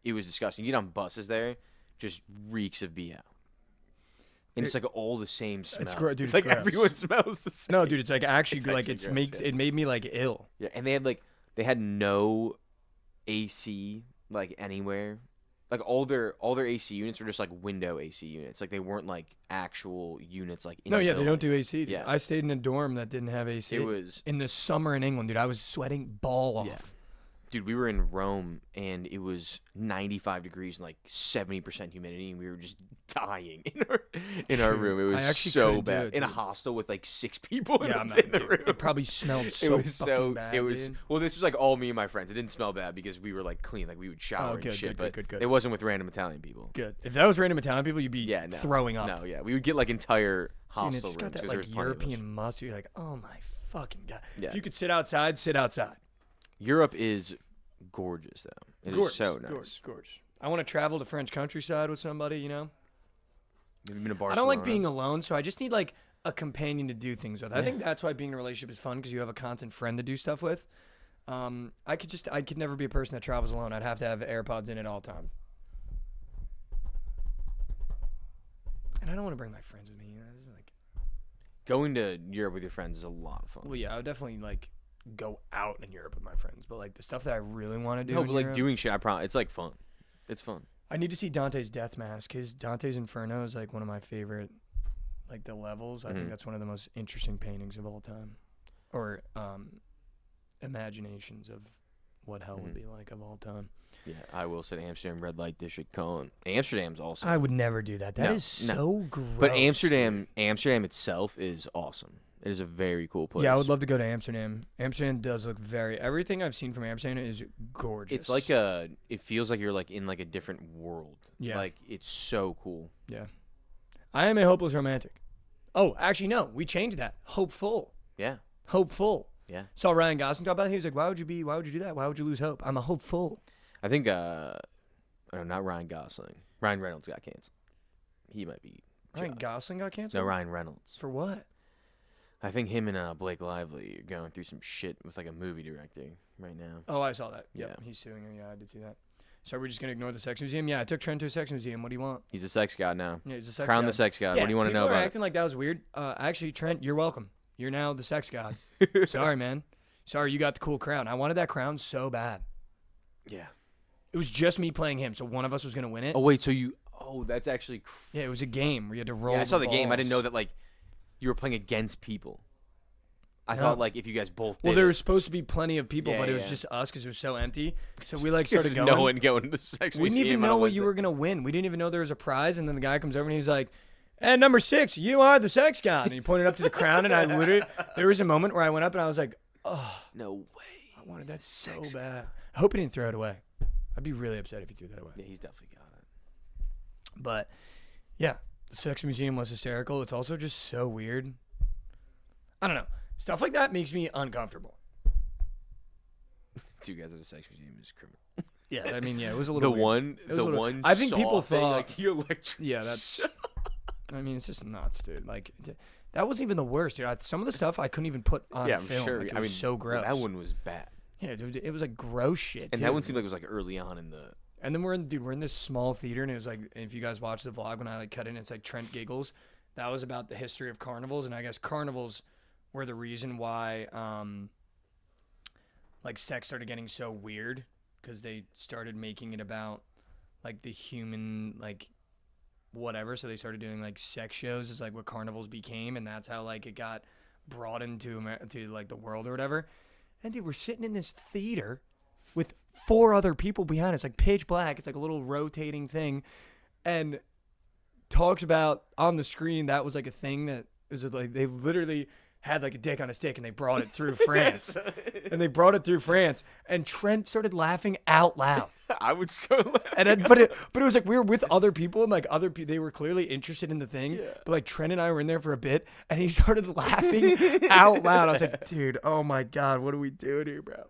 it was disgusting. You get on buses there, just reeks of BO. And it's like all the same smell. dude, It's it's like gross. everyone smells the same. No, dude, it's like actually It's like actually gross, yeah. it made me like ill. Yeah, and they had no AC like anywhere. Like all their AC units were just like window AC units. Like they weren't like actual units like in No, the yeah, they don't building. do AC. Dude. Yeah. I stayed in a dorm that didn't have AC. It was in the summer in England, dude. I was sweating ball off. Yeah. Dude, we were in Rome and it was 95 degrees and like 70% humidity and we were just dying in our Dude, room. It I was actually so couldn't do bad. it, In a dude. hostel with like 6 people Yeah, in man, the dude, room. it probably smelled so it was fucking so bad. it was dude. well this was like all me and my friends. It didn't smell bad because we were like clean, like we would shower good, and shit, good, but good. it wasn't with random Italian people. Good. If that was random Italian people, you'd be Yeah, no. throwing up. No, yeah. We would get like entire Dude, hostel it's just got rooms that 'cause there like was plenty of us. European must. You're like, oh my fucking god. Yeah. If you could sit outside, sit outside. Europe is gorgeous though. It is so nice. Gorgeous. I want to travel to French countryside with somebody, you know? Have you been to Barcelona? I don't like being alone, so I just need like a companion to do things with. I Yeah. think that's why being in a relationship is fun because you have a constant friend to do stuff with. I could never be a person that travels alone. I'd have to have AirPods in at all times. And I don't want to bring my friends with me. You know? This is like, Going to Europe with your friends is a lot of fun. well, yeah, I would definitely like go out in Europe with my friends, but like the stuff that I really want to do. No, in but like Europe, doing shit, it's like fun. It's fun. I need to see Dante's Death Mask. His Dante's Inferno is like one of my favorite, like the levels. I think Mhm. that's one of the most interesting paintings of all time, or imaginations of what hell would Mhm. be like of all time. Yeah, I will say Amsterdam red light district. Cone. Amsterdam's awesome. I would never do that. That No, is no. so gross. But dude. Amsterdam itself is awesome. It is a very cool place. Yeah, I would love to go to Amsterdam. Amsterdam does look everything I've seen from Amsterdam is gorgeous. It's like it feels like you're like in like a different world. Yeah. Like it's so cool. Yeah. I am a hopeless romantic. Oh, actually, no. We changed that. Hopeful. Yeah. Hopeful. Yeah. Saw Ryan Gosling talk about it. He was like, why would you do that? Why would you lose hope? I'm a hopeful. I think oh, not Ryan Gosling. Ryan Reynolds got canceled. He might be. Ryan Gosling got canceled? No, Ryan Reynolds. For what? I think him and Blake Lively are going through some shit with like a movie director right now. Oh, I saw that. Yep. Yeah. He's suing her. Yeah, I did see that. So we're just going to ignore the sex museum? Yeah, I took Trent to a sex museum. What do you want? He's a sex god now. Yeah, he's a sex Crown god. the sex god. Yeah, What do you want to know people are about acting like that was weird. Actually, Trent, you're welcome. You're now the sex god. it? Sorry, man. Sorry, you got the cool crown. I wanted that crown so bad. Yeah. It was just me playing him, so one of us was going to win it. Oh wait, so you? Oh, that's actually. Yeah, it was a game where you had to roll. Yeah, I saw the game. I balls. didn't know that like you were playing against people. I No. thought like if you guys both. Well, did there it- was supposed to be plenty of people, Yeah, but it was yeah. just us because it was so empty. So we like started going. no one going to the sex We didn't museum even on a know what you Wednesday. were gonna win. We didn't even know there was a prize, and then the guy comes over and he's like, "And number 6, you are the sex god." And he pointed up to the crown, and I literally, there was a moment where I went up and I was like, "Oh, No way. I wanted that so bad." I hope he didn't throw it away. I'd be really upset if he threw that away. Yeah, he's definitely got it. But yeah, the sex museum was hysterical. It's also just so weird. I don't know. Stuff like that makes me uncomfortable. Two guys at a sex museum is criminal. Yeah, I mean, yeah, it was a The little weird. one, It was the a little- one. I think saw people thing, thought- like the electric. Yeah, that's. I mean, it's just nuts, dude. Like, that wasn't even the worst, dude. Some of the stuff I couldn't even put on Yeah, I'm film. sure. Like, it I was mean, so gross. that one was bad. Yeah, dude, it was like gross shit. And too. that one seemed like it was like early on in the. And then we're in this small theater, and it was like, if you guys watch the vlog when I like cut in, it's like Trent giggles. That was about the history of carnivals, and I guess carnivals were the reason why, like, sex started getting so weird, because they started making it about like the human, like, whatever. So they started doing like sex shows, is like what carnivals became, and that's how like it got brought into to like the world or whatever. And dude, we're sitting in this theater with 4 other people behind us, like pitch black. It's like a little rotating thing, and talks about on the screen that was like a thing that was like they literally had like a dick on a stick and they brought it through France. And they brought it through France, and Trent started laughing out loud. I would so laugh. And then, but it was like we were with other people, and like other people, they were clearly interested in the thing. Yeah. But like Trent and I were in there for a bit, and he started laughing out loud. I was like, dude, oh my god, what are we doing here, bro?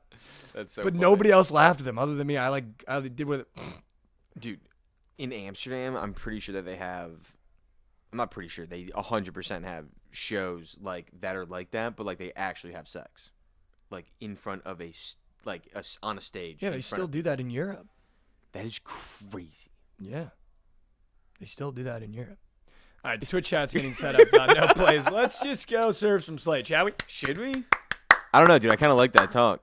That's so. But funny. nobody else laughed at them other than me. I did with it. Dude, in Amsterdam, I'm pretty sure that they have. I'm not pretty sure they 100% have shows like that are like that, but like they actually have sex, like in front of on a stage. Yeah, in they front still of- do that in Europe. That is crazy. Yeah, they still do that in Europe. All right, the Twitch chat's getting fed up about no plays. Let's just go serve some Slate, shall we? Should we? I don't know, dude. I kind of like that talk.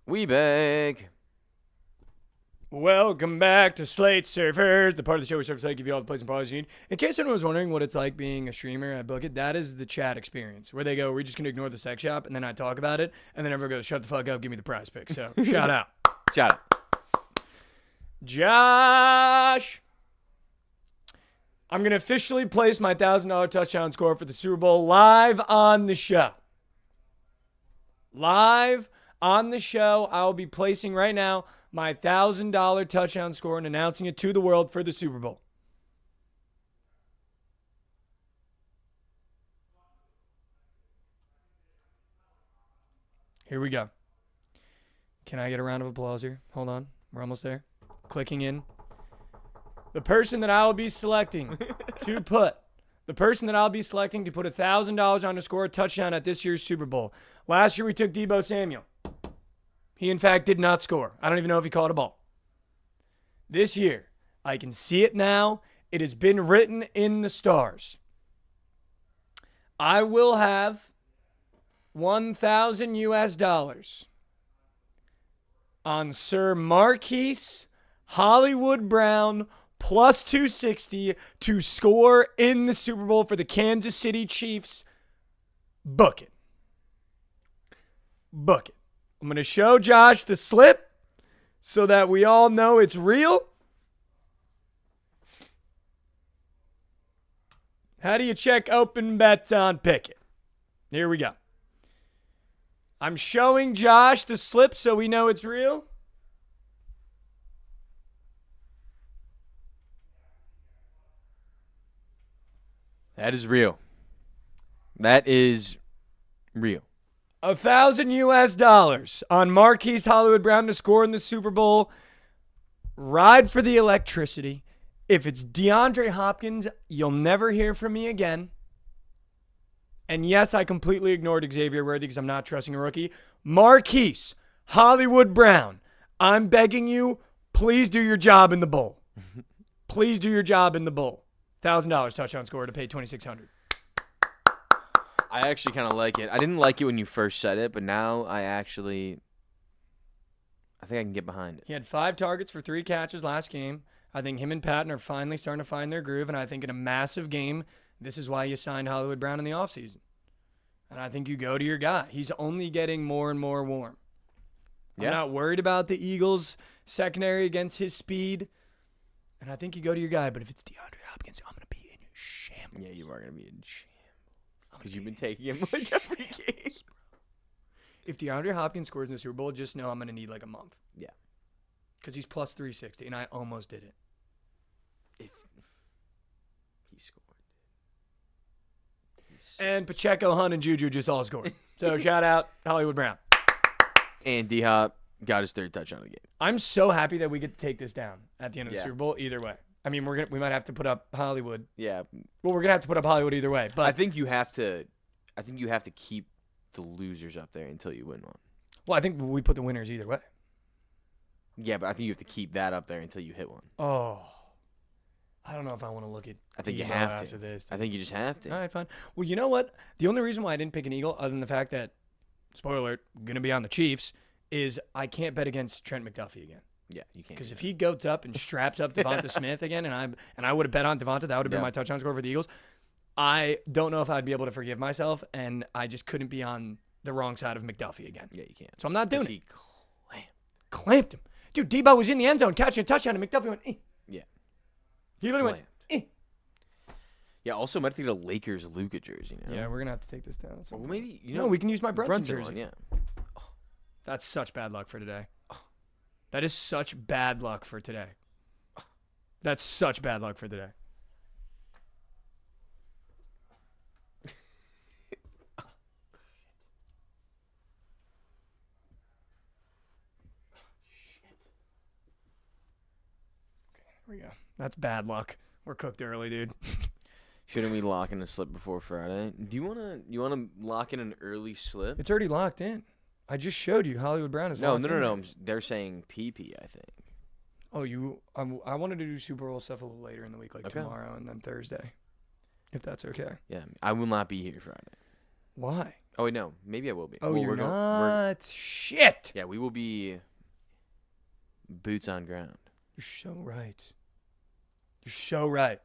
We beg. Welcome back to Slate Surfers, the part of the show where surfers like give you all the plays and policies you need. In case anyone was wondering what it's like being a streamer at Bookit, that is the chat experience where they go, we're just going to ignore the sex shop, and then I talk about it, and then everyone goes, shut the fuck up, give me the prize pick. So, shout out. Shout out. Josh! I'm going to officially place my $1,000 touchdown score for the Super Bowl live on the show. Live on the show, I will be placing right now my $1,000 touchdown score and announcing it to the world for the Super Bowl. Here we go. Can I get a round of applause here? Hold on. We're almost there. Clicking in. The person that I will be selecting to put $1,000 on to score a touchdown at this year's Super Bowl. Last year we took Deebo Samuel. He, in fact, did not score. I don't even know if he caught a ball. This year, I can see it now. It has been written in the stars. I will have $1,000 on Sir Marquise Hollywood Brown plus 260 to score in the Super Bowl for the Kansas City Chiefs. Book it. Book it. I'm going to show Josh the slip so that we all know it's real. How do you check open bets on Pickett? Here we go. I'm showing Josh the slip so we know it's real. That is real. That is real. $1,000 on Marquise Hollywood Brown to score in the Super Bowl. Ride for the electricity. If it's DeAndre Hopkins, you'll never hear from me again. And yes, I completely ignored Xavier Worthy because I'm not trusting a rookie. Marquise Hollywood Brown, I'm begging you, please do your job in the bowl. Please do your job in the bowl. $1,000 touchdown score to pay $2,600. I actually kind of like it. I didn't like it when you first said it, but now I think I can get behind it. He had 5 targets for 3 catches last game. I think him and Patton are finally starting to find their groove, and I think in a massive game, this is why you signed Hollywood Brown in the offseason. And I think you go to your guy. He's only getting more and more warm. Yeah. I'm not worried about the Eagles' secondary against his speed, and I think you go to your guy. But if it's DeAndre Hopkins, I'm going to be in shambles. Yeah, you are going to be in shambles. Because you've been taking him like every game. If DeAndre Hopkins scores in the Super Bowl, just know I'm going to need like a month. Yeah. Because he's plus 360, and I almost did it. If he scored. And Pacheco, Hunt, and Juju just all scored. So shout out Hollywood Brown. And D-Hop got his third touchdown of the game. I'm so happy that we get to take this down at the end of the Yeah. Super Bowl. Either way, I mean, we might have to put up Hollywood. Yeah. Well, we're gonna have to put up Hollywood either way. But I think you have to keep the losers up there until you win one. well, I think we put the winners either way. Yeah, but I think you have to keep that up there until you hit one. Oh, I don't know if I want to look at. I think you Debo have after to. this. I think you just have to. All right, fine. Well, you know what? The only reason why I didn't pick an Eagle, other than the fact that, spoiler alert, gonna be on the Chiefs, is I can't bet against Trent McDuffie again. Yeah, you can't. Because if he goats up and straps up Devonta Smith again, and I would have bet on Devonta, that would have been Yeah. my touchdown score for the Eagles. I don't know if I'd be able to forgive myself, and I just couldn't be on the wrong side of McDuffie again. Yeah, you can't. So I'm not doing it. He Clamped him. Dude, Debo was in the end zone catching a touchdown, and McDuffie went, eh. Yeah. He literally went, eh. Yeah, also might have to get a Lakers Luka jersey now. Yeah, we're going to have to take this down. Well, maybe, No, we can use my Brunson Brunson jersey. one, yeah. That's such bad luck for today. That is such bad luck for today. That's such bad luck for today. Here we go. That's bad luck. We're cooked early, dude. Shouldn't we lock in a slip before Friday? Do you wanna lock in an early slip? It's already locked in. I just showed you Hollywood Brown is No. locked in there. They're saying PP, I think. Oh, I wanted to do Super Bowl stuff a little later in the week, like Okay. tomorrow and then Thursday, if that's okay. Yeah, I will not be here Friday. Why? Oh wait, no, maybe I will be. Oh, Well, you're we're go- not. Shit. Yeah, we will be boots on ground. You're so right. You're so right.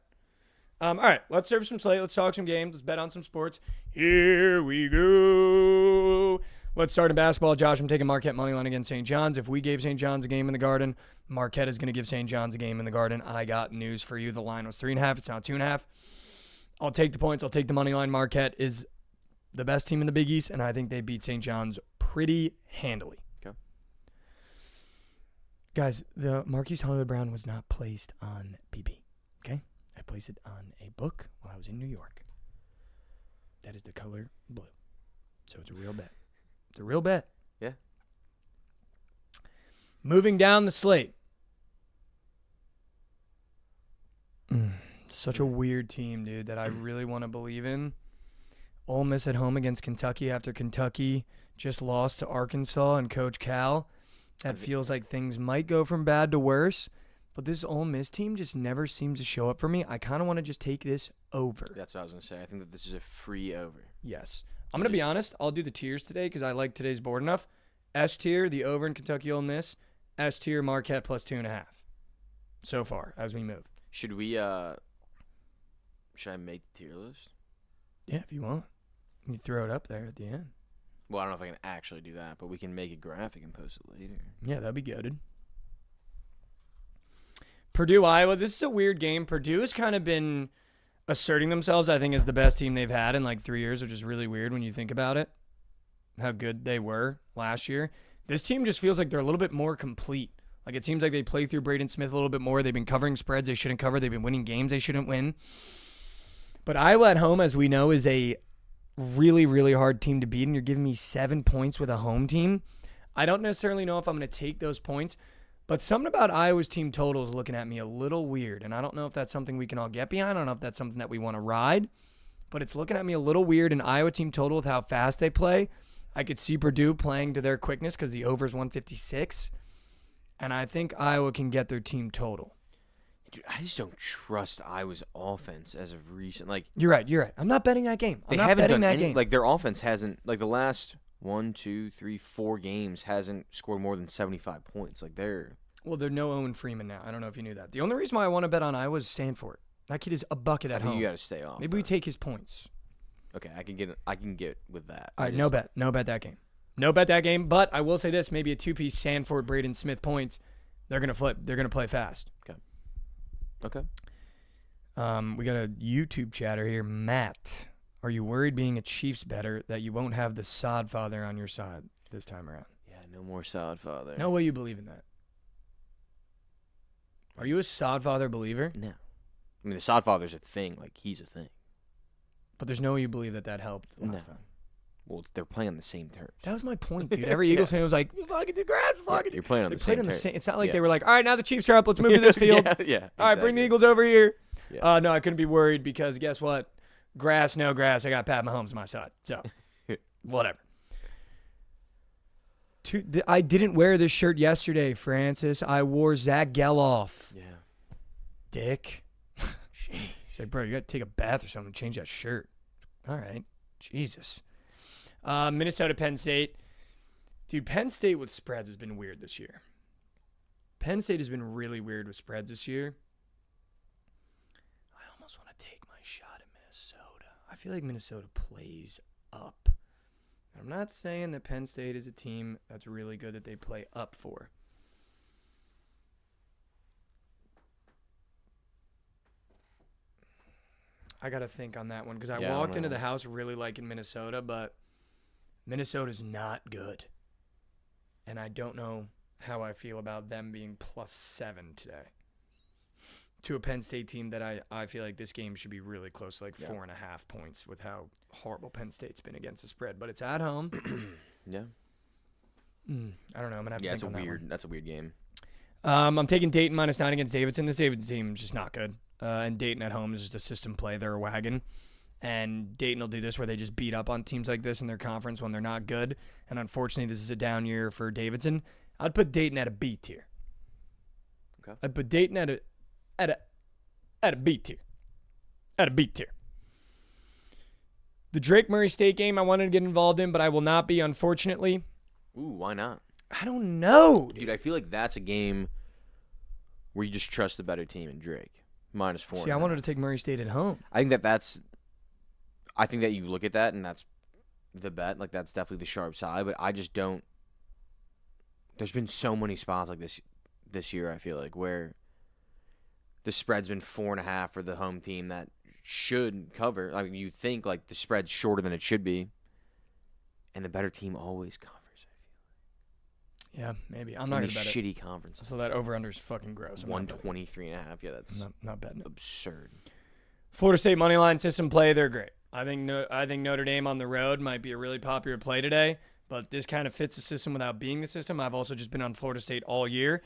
All right, let's serve some Slate. Let's talk some games. Let's bet on some sports. Here we go. Let's start in basketball. Josh, I'm taking Marquette moneyline against St. John's. If we gave St. John's a game in the Garden, Marquette is going to give St. John's a game in the Garden. I got news for you. The line was 3.5. It's now 2.5. I'll take the points. I'll take the money line. Marquette is the best team in the Big East, and I think they beat St. John's pretty handily. Okay. Guys, the Marquise Hollywood Brown was not placed on PP. Okay? I placed it on a book while I was in New York. That is the color blue. So it's a real bet. It's a real bet. Yeah. Moving down the slate. Such a weird team, dude, that I really want to believe in. Ole Miss at home against Kentucky after Kentucky just lost to Arkansas and Coach Cal. That feels like things might go from bad to worse. But this Ole Miss team just never seems to show up for me. I kind of want to just take this over. That's what I was gonna say. I think that this is a free over. Yes. I'm going to be honest. I'll do the tiers today because I like today's board enough. S tier, the over in Kentucky Ole Miss. S tier, Marquette plus 2.5. So far, as we move. Should I make the tier list? Yeah, if you want. You throw it up there at the end. Well, I don't know if I can actually do that, but we can make a graphic and post it later. Yeah, that'd be good. Purdue, Iowa. This is a weird game. Purdue has kind of been asserting themselves, I think, as the best team they've had in like 3 years, which is really weird when you think about it, how good they were last year. This team just feels like they're a little bit more complete. Like it seems like they play through Braden Smith a little bit more. They've been covering spreads they shouldn't cover. They've been winning games they shouldn't win. But Iowa at home, as we know, is a really, really hard team to beat, and you're giving me 7 points with a home team. I don't necessarily know if I'm going to take those points, but something about Iowa's team total is looking at me a little weird, and I don't know if that's something we can all get behind. I don't know if that's something that we want to ride, but it's looking at me a little weird. An Iowa team total with how fast they play. I could see Purdue playing to their quickness because the over is 156, and I think Iowa can get their team total. Dude, I just don't trust Iowa's offense as of recent. Like You're right. I'm not betting that game. they I'm not haven't betting done that any. game. Like their offense hasn't. Like the last 1, 2, 3, 4 games hasn't scored more than 75 points. Like they're. Well, they're no Owen Freeman now. I don't know if you knew that. The only reason why I want to bet on Iowa is Stanford. That kid is a bucket I at think home. you got to stay off. Maybe we though. take his points. Okay, I can get with that. All right, no bet that game. No bet that game. But I will say this: maybe a 2-piece Stanford Braden Smith points. They're gonna flip. They're gonna play fast. Okay. We got a YouTube chatter here. Matt, are you worried being a Chiefs bettor that you won't have the sod father on your side this time around? Yeah, no more solid father. No way you believe in that. Are you a sod father believer? No. I mean, the sod father's a thing. Like he's a thing. But there's no way you believe that helped last time. Well, they're playing on the same terms. That was my point, dude. Every Eagles fan was like, "Fucking the grass, fucking." You're playing on They the played same on the terms. same. It's not like they were like, "All right, now the Chiefs are up. Let's move to this field." Yeah. All right, bring the Eagles over here. Yeah. No, I couldn't be worried because guess what? Grass, no grass. I got Pat Mahomes on my side. So, whatever. I didn't wear this shirt yesterday, Francis. I wore Zach Geloff. Yeah. Dick. He's like, bro, you got to take a bath or something. Change that shirt. All right. Jesus. Minnesota, Penn State. Dude, Penn State with spreads has been weird this year. Penn State has been really weird with spreads this year. I almost want to take my shot at Minnesota. I feel like Minnesota plays up. I'm not saying that Penn State is a team that's really good that they play up for. I got to think on that one because I walked into the house really liking Minnesota, but Minnesota's not good. And I don't know how I feel about them being +7 today. To a Penn State team that I feel like this game should be really close, like 4.5 points with how horrible Penn State's been against the spread. But it's at home. Yeah. I don't know. I'm going to have to think on that one. That's a weird game. I'm taking Dayton -9 against Davidson. This Davidson team is just not good. And Dayton at home is just a system play. They're a wagon. And Dayton will do this where they just beat up on teams like this in their conference when they're not good. And unfortunately, this is a down year for Davidson. I'd put Dayton at a B tier. Okay. I'd put Dayton at a B tier. At a B tier. The Drake Murray State game I wanted to get involved in, but I will not be, unfortunately. Ooh, why not? I don't know. Dude, I feel like that's a game where you just trust the better team in Drake. -4. See, I wanted to take Murray State at home. I think that you look at that and that's the bet. Like, that's definitely the sharp side, but I just don't. There's been so many spots like this year, I feel like, where the spread's been 4.5 for the home team that should cover. I mean, you think, like, the spread's shorter than it should be, and the better team always covers. Yeah, maybe. I'm not going to bet it. Shitty conferences. So that over-under is fucking gross. 123.5. Yeah, that's not betting it. Absurd. Florida State money line system play, they're great. I think Notre Dame on the road might be a really popular play today, but this kind of fits the system without being the system. I've also just been on Florida State all year.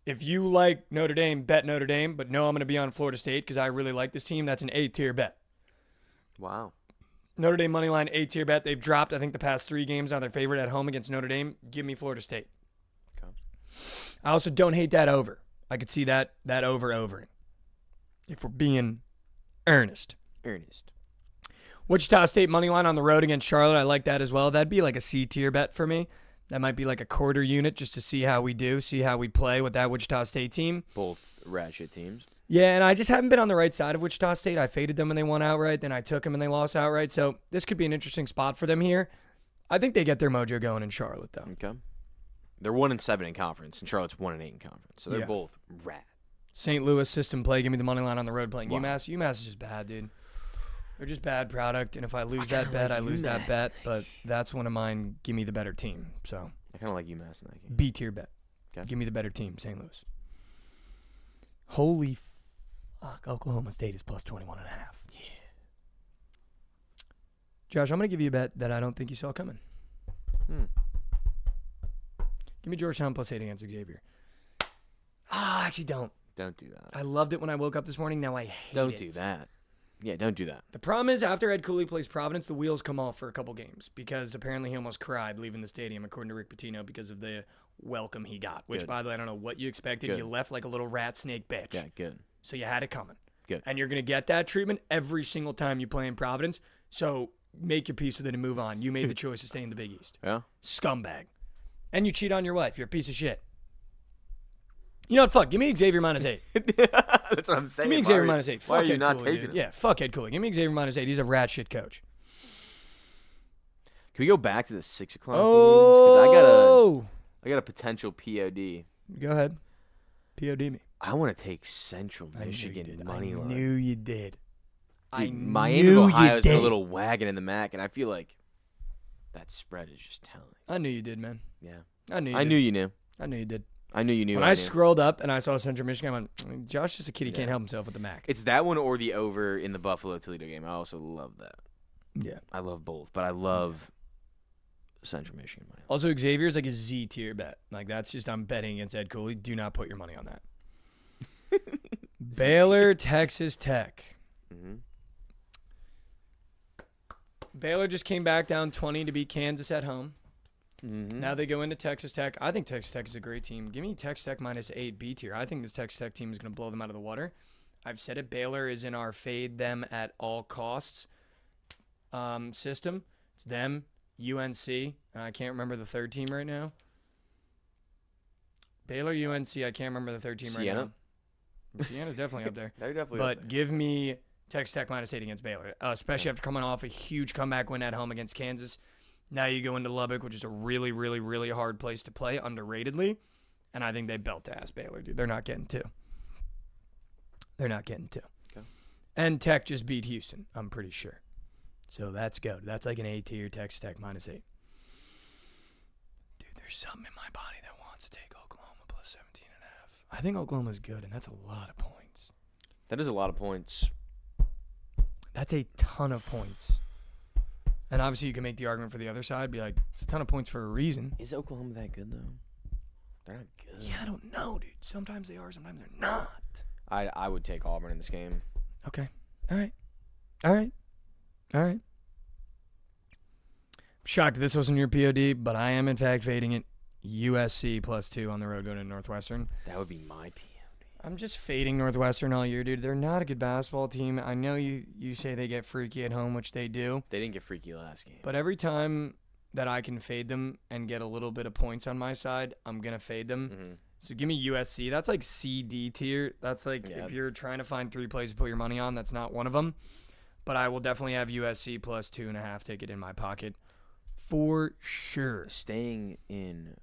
If you like Notre Dame, bet Notre Dame, but no, I'm going to be on Florida State because I really like this team. That's an A-tier bet. Wow. Notre Dame money line, A-tier bet. They've dropped, I think, the past 3 games on their favorite at home against Notre Dame. Give me Florida State. Okay. I also don't hate that over. I could see that over. If we're being earnest. Wichita State money line on the road against Charlotte. I like that as well. That'd be like a C-tier bet for me. That might be like a quarter unit just to see how we do, see how we play with that Wichita State team. Both ratchet teams. Yeah, and I just haven't been on the right side of Wichita State. I faded them when they won outright. Then I took them and they lost outright. So this could be an interesting spot for them here. I think they get their mojo going in Charlotte, though. Okay. They're 1-7 in conference, and Charlotte's 1-8 in conference. So they're both rat. St. Louis system play. Give me the money line on the road playing UMass. UMass is just bad, dude. They're just bad product. And if I lose that bet, I lose that bet. But that's one of mine. Give me the better team. So I kind of like UMass in that game. B-tier bet. Okay. Give me the better team, St. Louis. Holy fuck. Oklahoma State is +21.5. Yeah. Josh, I'm going to give you a bet that I don't think you saw coming. Give me Georgetown +8 against Xavier. Actually don't. Don't do that. I loved it when I woke up this morning. Now I hate it. Don't do that. Yeah, don't do that. The problem is after Ed Cooley plays Providence, the wheels come off for a couple games because apparently he almost cried leaving the stadium, according to Rick Pitino, because of the welcome he got, which, by the way, I don't know what you expected. Good. You left like a little rat snake bitch. Yeah, good. So you had it coming. Good. And you're going to get that treatment every single time you play in Providence. So make your peace with it and move on. You made the choice to stay in the Big East. Yeah. Scumbag. And you cheat on your wife. You're a piece of shit. You know what? Fuck. Give me Xavier -8. That's what I'm saying. Give me Xavier -8. Fuck Why are you Ed not Cooley, taking dude. it? Yeah, fuck Ed Cooley. Give me Xavier -8. He's a rat shit coach. Can we go back to the 6 o'clock? Oh. Games? I got a potential POD. Go ahead. POD me. I want to take Central Michigan money line. I knew you did. Dude, Miami of Ohio is a little wagon in the MAC, and I feel like that spread is just telling. I knew you did, man. Yeah. I knew you I did. knew you knew. I knew you did. I knew you knew. When I I knew. scrolled up and I saw Central Michigan, I went, Josh is a kid. He can't help himself with the Mac. It's that one or the over in the Buffalo-Toledo game. I also love that. Yeah. I love both, but I love Central Michigan. Also, Xavier's like a Z tier bet. Like, that's just, I'm betting against Ed Cooley. Do not put your money on that. Baylor, Texas Tech. Mm-hmm. Baylor just came back down 20 to beat Kansas at home. Mm-hmm. Now they go into Texas Tech. I think Texas Tech is a great team. Give me Texas Tech -8 B tier. I think this Texas Tech team is going to blow them out of the water. I've said it. Baylor is in our fade them at all costs system. It's them, UNC, and I can't remember the third team right now. Baylor, UNC, I can't remember the third team right now. Sienna's definitely up there. They're definitely But up there. give me Texas Tech -8 against Baylor, especially after coming off a huge comeback win at home against Kansas. Now you go into Lubbock, which is a really, really, really hard place to play, underratedly. And I think they belt ass Baylor, dude. They're not getting 2. They're not getting 2. Okay. And Tech just beat Houston, I'm pretty sure. So that's good. That's like an A tier, Texas Tech -8. Dude, there's something in my body that wants to take Oklahoma +17.5. I think Oklahoma's good, and that's a lot of points. That is a lot of points. That's a ton of points. And obviously you can make the argument for the other side, be like, it's a ton of points for a reason. Is Oklahoma that good, though? They're not good. Yeah, I don't know, dude. Sometimes they are, sometimes they're not. I would take Auburn in this game. Okay. All right. All right. All right. Shocked this wasn't your POD, but I am in fact fading it. USC +2 on the road going to Northwestern. That would be my POD. I'm just fading Northwestern all year, dude. They're not a good basketball team. I know you say they get freaky at home, which they do. They didn't get freaky last game. But every time that I can fade them and get a little bit of points on my side, I'm going to fade them. Mm-hmm. So give me USC. That's like CD tier. That's like if you're trying to find 3 plays to put your money on, that's not one of them. But I will definitely have USC +2.5 ticket in my pocket for sure. Staying in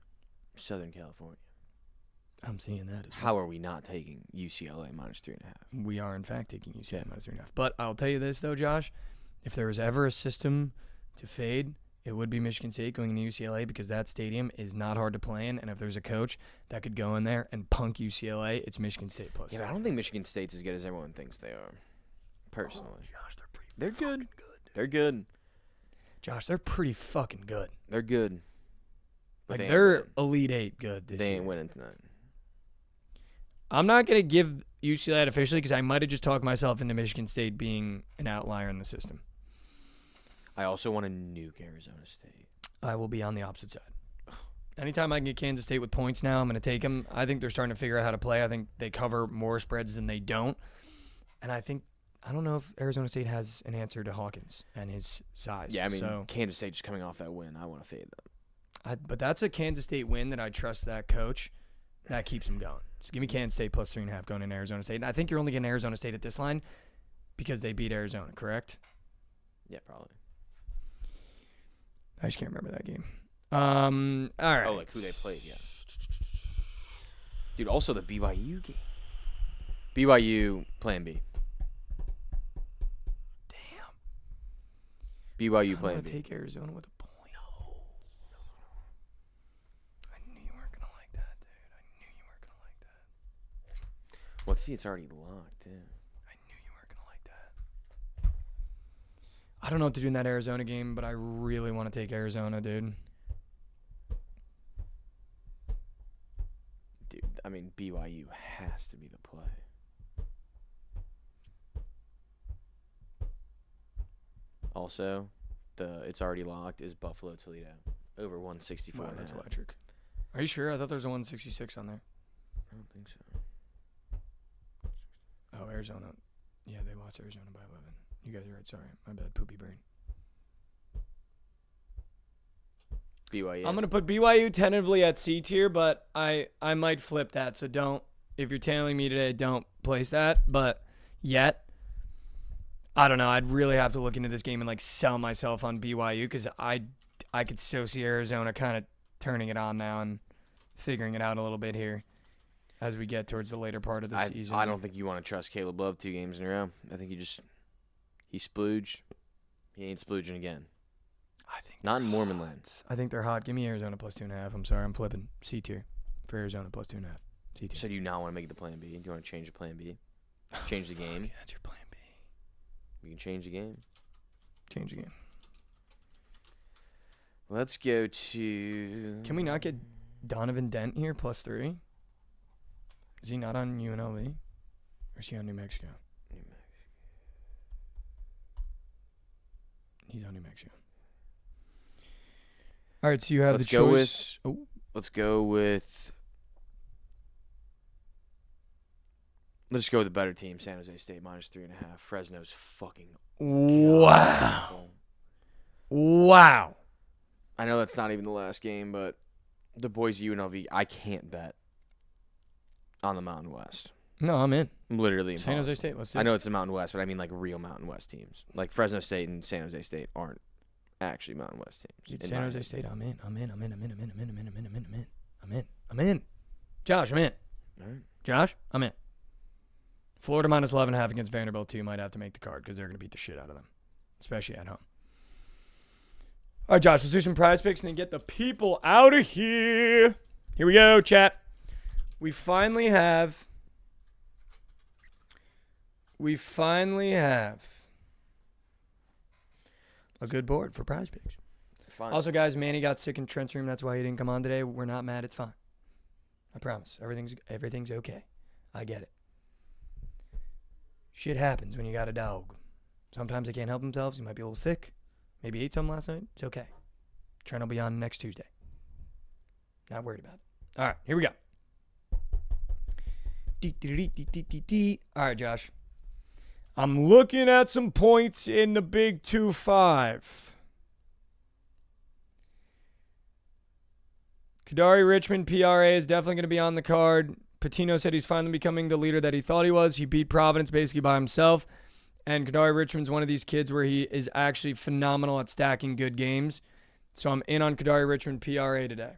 Southern California. I'm seeing that as well. How are we not taking UCLA -3.5? We are, in fact, taking UCLA -3.5. But I'll tell you this, though, Josh. If there was ever a system to fade, it would be Michigan State going into UCLA because that stadium is not hard to play in. And if there's a coach that could go in there and punk UCLA, it's Michigan State +3. Yeah, but I don't think Michigan State's as good as everyone thinks they are. Personally. Oh, Josh, They're good. They're good. Josh, they're pretty fucking good. They're good. But Like, they they're ain't Elite 8 good this They year. ain't winning tonight. I'm not going to give UCLA that officially because I might have just talked myself into Michigan State being an outlier in the system. I also want to nuke Arizona State. I will be on the opposite side. Anytime I can get Kansas State with points now, I'm going to take them. I think they're starting to figure out how to play. I think they cover more spreads than they don't. And I don't know if Arizona State has an answer to Hawkins and his size. Yeah, I mean, so, Kansas State just coming off that win. I want to fade them. but that's a Kansas State win that I trust that coach. That keeps them going. So give me Kansas State +3.5 going in Arizona State. And I think you're only getting Arizona State at this line because they beat Arizona, correct? Yeah, probably. I just can't remember that game. All right. Oh, like who they played, yeah. Dude, also the BYU game. BYU Plan B. Damn. BYU I Plan want B. to take Arizona with a point. No. I knew you weren't going to like that, dude. I knew you weren't going to like that. Well, see, it's already locked in. I knew you weren't going to like that. I don't know what to do in that Arizona game, but I really want to take Arizona, dude. Dude, I mean, BYU has to be the play. Also, it's already locked is Buffalo Toledo over 164. Wow, that's electric. Are you sure? I thought there was a 166 on there. I don't think so. Oh, Arizona. Yeah, they lost Arizona by 11. You guys are right. Sorry. My bad. Poopy brain. BYU. I'm going to put BYU tentatively at C tier, but I might flip that. So don't, if you're telling me today, don't place that. But yet, I don't know. I'd really have to look into this game and like sell myself on BYU because I could so see Arizona kind of turning it on now and figuring it out a little bit here as we get towards the later part of the season. I don't think you want to trust Caleb Love 2 games in a row. I think he splooged. He ain't splooging again. I think not in Mormon land. I think they're hot. Give me Arizona +2.5. I'm sorry, I'm flipping C tier. for Arizona plus 2.5. CT. So do you not want to make the plan B? Do you want to change the plan B? Change the game? That's your plan B. We can change the game. Change the game. Let's go to... Can we not get Donovan Dent here plus 3? Is he not on UNLV? Or is he on New Mexico? He's on New Mexico. All right, so you have Let's the go choice. Let's go with... Let's go with the better team, San Jose State minus 3.5. Fresno's fucking Wow. awful. Wow. I know that's not even the last game, but the boys UNLV, I can't bet on the Mountain West. No, I'm in. Literally San Jose impossible. State, let's do I it. know it's the Mountain West, but I mean like real Mountain West teams. Like Fresno State and San Jose State aren't actually Mountain West teams. Dude, in San my Jose opinion. State, I'm in. Josh, I'm in. All right. Josh, I'm in. Florida minus 11.5 against Vanderbilt, too. Might have to make the card because they're going to beat the shit out of them, especially at home. All right, Josh, let's do some prize picks and then get the people out of here. Here we go, chat. We finally have a good board for prize picks. Fine. Also, guys, Manny got sick in Trent's room. That's why he didn't come on today. We're not mad. It's fine. I promise. Everything's okay. I get it. Shit happens when you got a dog. Sometimes they can't help themselves. You might be a little sick. Maybe ate something last night. It's okay. Trent will be on next Tuesday. Not worried about it. All right, here we go. All right, Josh. I'm looking at some points in the Big 2-5. Kadari Richmond, PRA, is definitely going to be on the card. Patino said he's finally becoming the leader that he thought he was. He beat Providence basically by himself. And Kadari Richmond's one of these kids where he is actually phenomenal at stacking good games. So I'm in on Kadari Richmond, PRA today.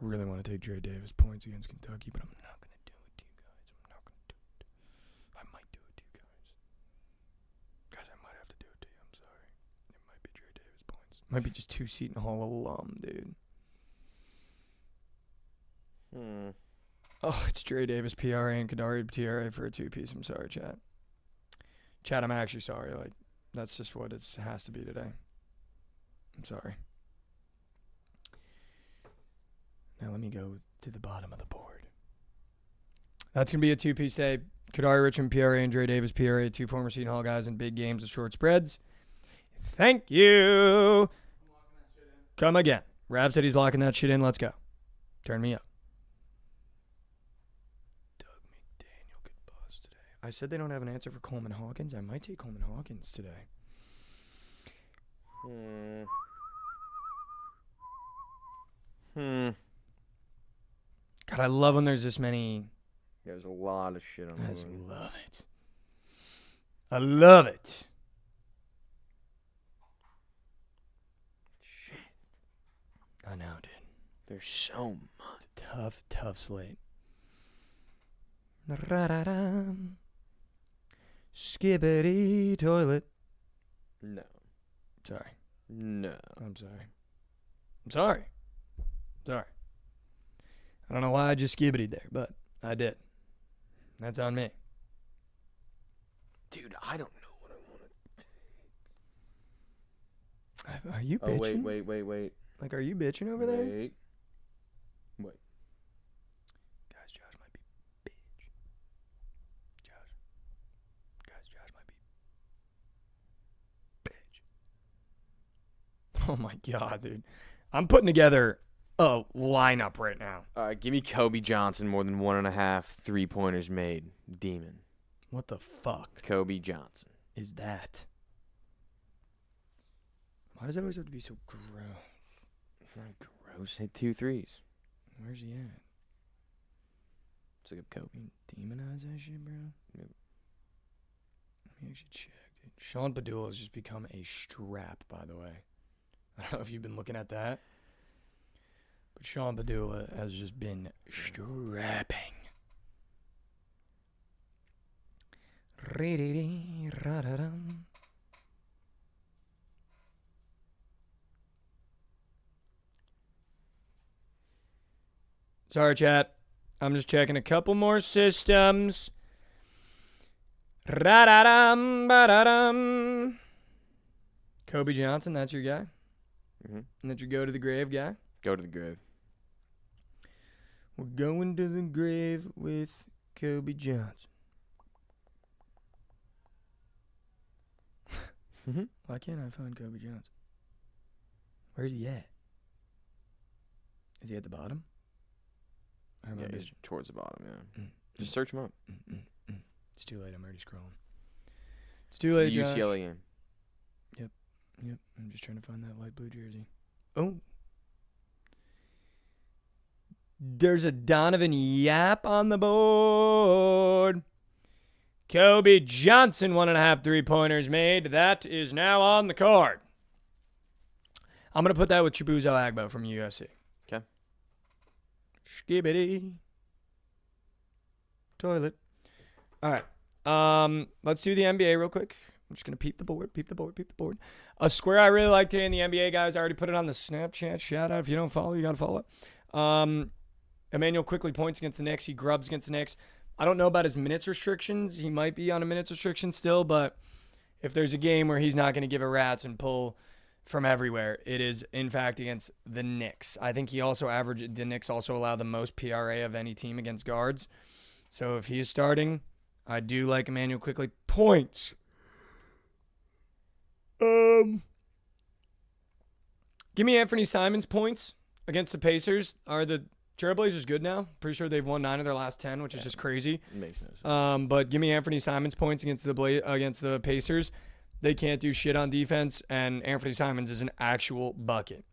Really want to take Dre Davis points against Kentucky, but I'm not going to do it to you guys. I'm not going to do it. I might do it to you guys. Guys, I might have to do it to you. I'm sorry. It might be Dre Davis points. Might be just 2 Seton Hall alum, dude. Oh, it's Dre Davis, PRA, and Kadari PRA for a 2-piece. I'm sorry, chat. Chat, I'm actually sorry. Like, that's just what it has to be today. I'm sorry. Now let me go to the bottom of the board. That's going to be a 2-piece day. Kadari Richmond, PRA, and Dre Davis, PRA, 2 former Seton Hall guys in big games with short spreads. Thank you. Come again. Rav said he's locking that shit in. Let's go. Turn me up. Doug McDaniel could buzz today. I said they don't have an answer for Coleman Hawkins. I might take Coleman Hawkins today. God, I love when there's this many. There's a lot of shit on I the just board. love it. I love it. Shit. I know, dude. There's so much. It's a tough slate. Ra-da-dum. Skibbity toilet. No. Sorry. No. I'm sorry. Sorry. I don't know why I just skibbity there, but I did. That's on me. Dude, I don't know what I want to. Are you Oh, bitching? wait. Like, are you bitching over there? Wait. Guys, Josh might be bitch. Josh might be bitch. Oh my God, dude. I'm putting together a lineup right now. All right, give me Kobe Johnson more than 1.5 3-pointers made. Demon. What the fuck Kobe Johnson. is that? Why does it always have to be so gross? Gross. Hit 2 threes. Where's he at? Let's look up Kobe. Demonize that shit, bro? Yep. Let me actually check, dude. Sean Padula has just become a strap, by the way. I don't know if you've been looking at that. But Sean Padula has just been strapping. Sorry, chat. I'm just checking a couple more systems. Ra-da-dum, ba-da-dum. Kobe Johnson, that's your guy? Mm-hmm. And that's your go to the grave guy? Go to the grave. We're going to the grave with Kobe Johnson. Why can't I find Kobe Johnson? Where's he at? Is he at the bottom? I Yeah, remember. he's towards the bottom, yeah. Just search him up. It's too late. I'm already scrolling. It's too late, The Josh. UCLA game. Yep. I'm just trying to find that light blue jersey. Oh. There's a Donovan Yap on the board. Kobe Johnson, 1.5 3-pointers made. That is now on the card. I'm going to put that with Chibuzo Agbo from USC. Okay. Skibbity. Toilet. All right. Let's do the NBA real quick. I'm just going to peep the board. A square I really like today in the NBA, guys. I already put it on the Snapchat. Shout out. If you don't follow, you got to follow. Emmanuel quickly points against the Knicks. He grubs against the Knicks. I don't know about his minutes restrictions. He might be on a minutes restriction still, but if there's a game where he's not going to give a rat's and pull from everywhere, it is, in fact, against the Knicks. I think the Knicks also allow the most PRA of any team against guards. So if he is starting, I do like Emmanuel quickly points. Give me Anthony Simons points against the Pacers. Are the Trailblazers good now? Pretty sure they've won 9 of their last 10, which is just crazy. It makes no sense. But give me Anthony Simons points against the Pacers. They can't do shit on defense, and Anthony Simons is an actual bucket.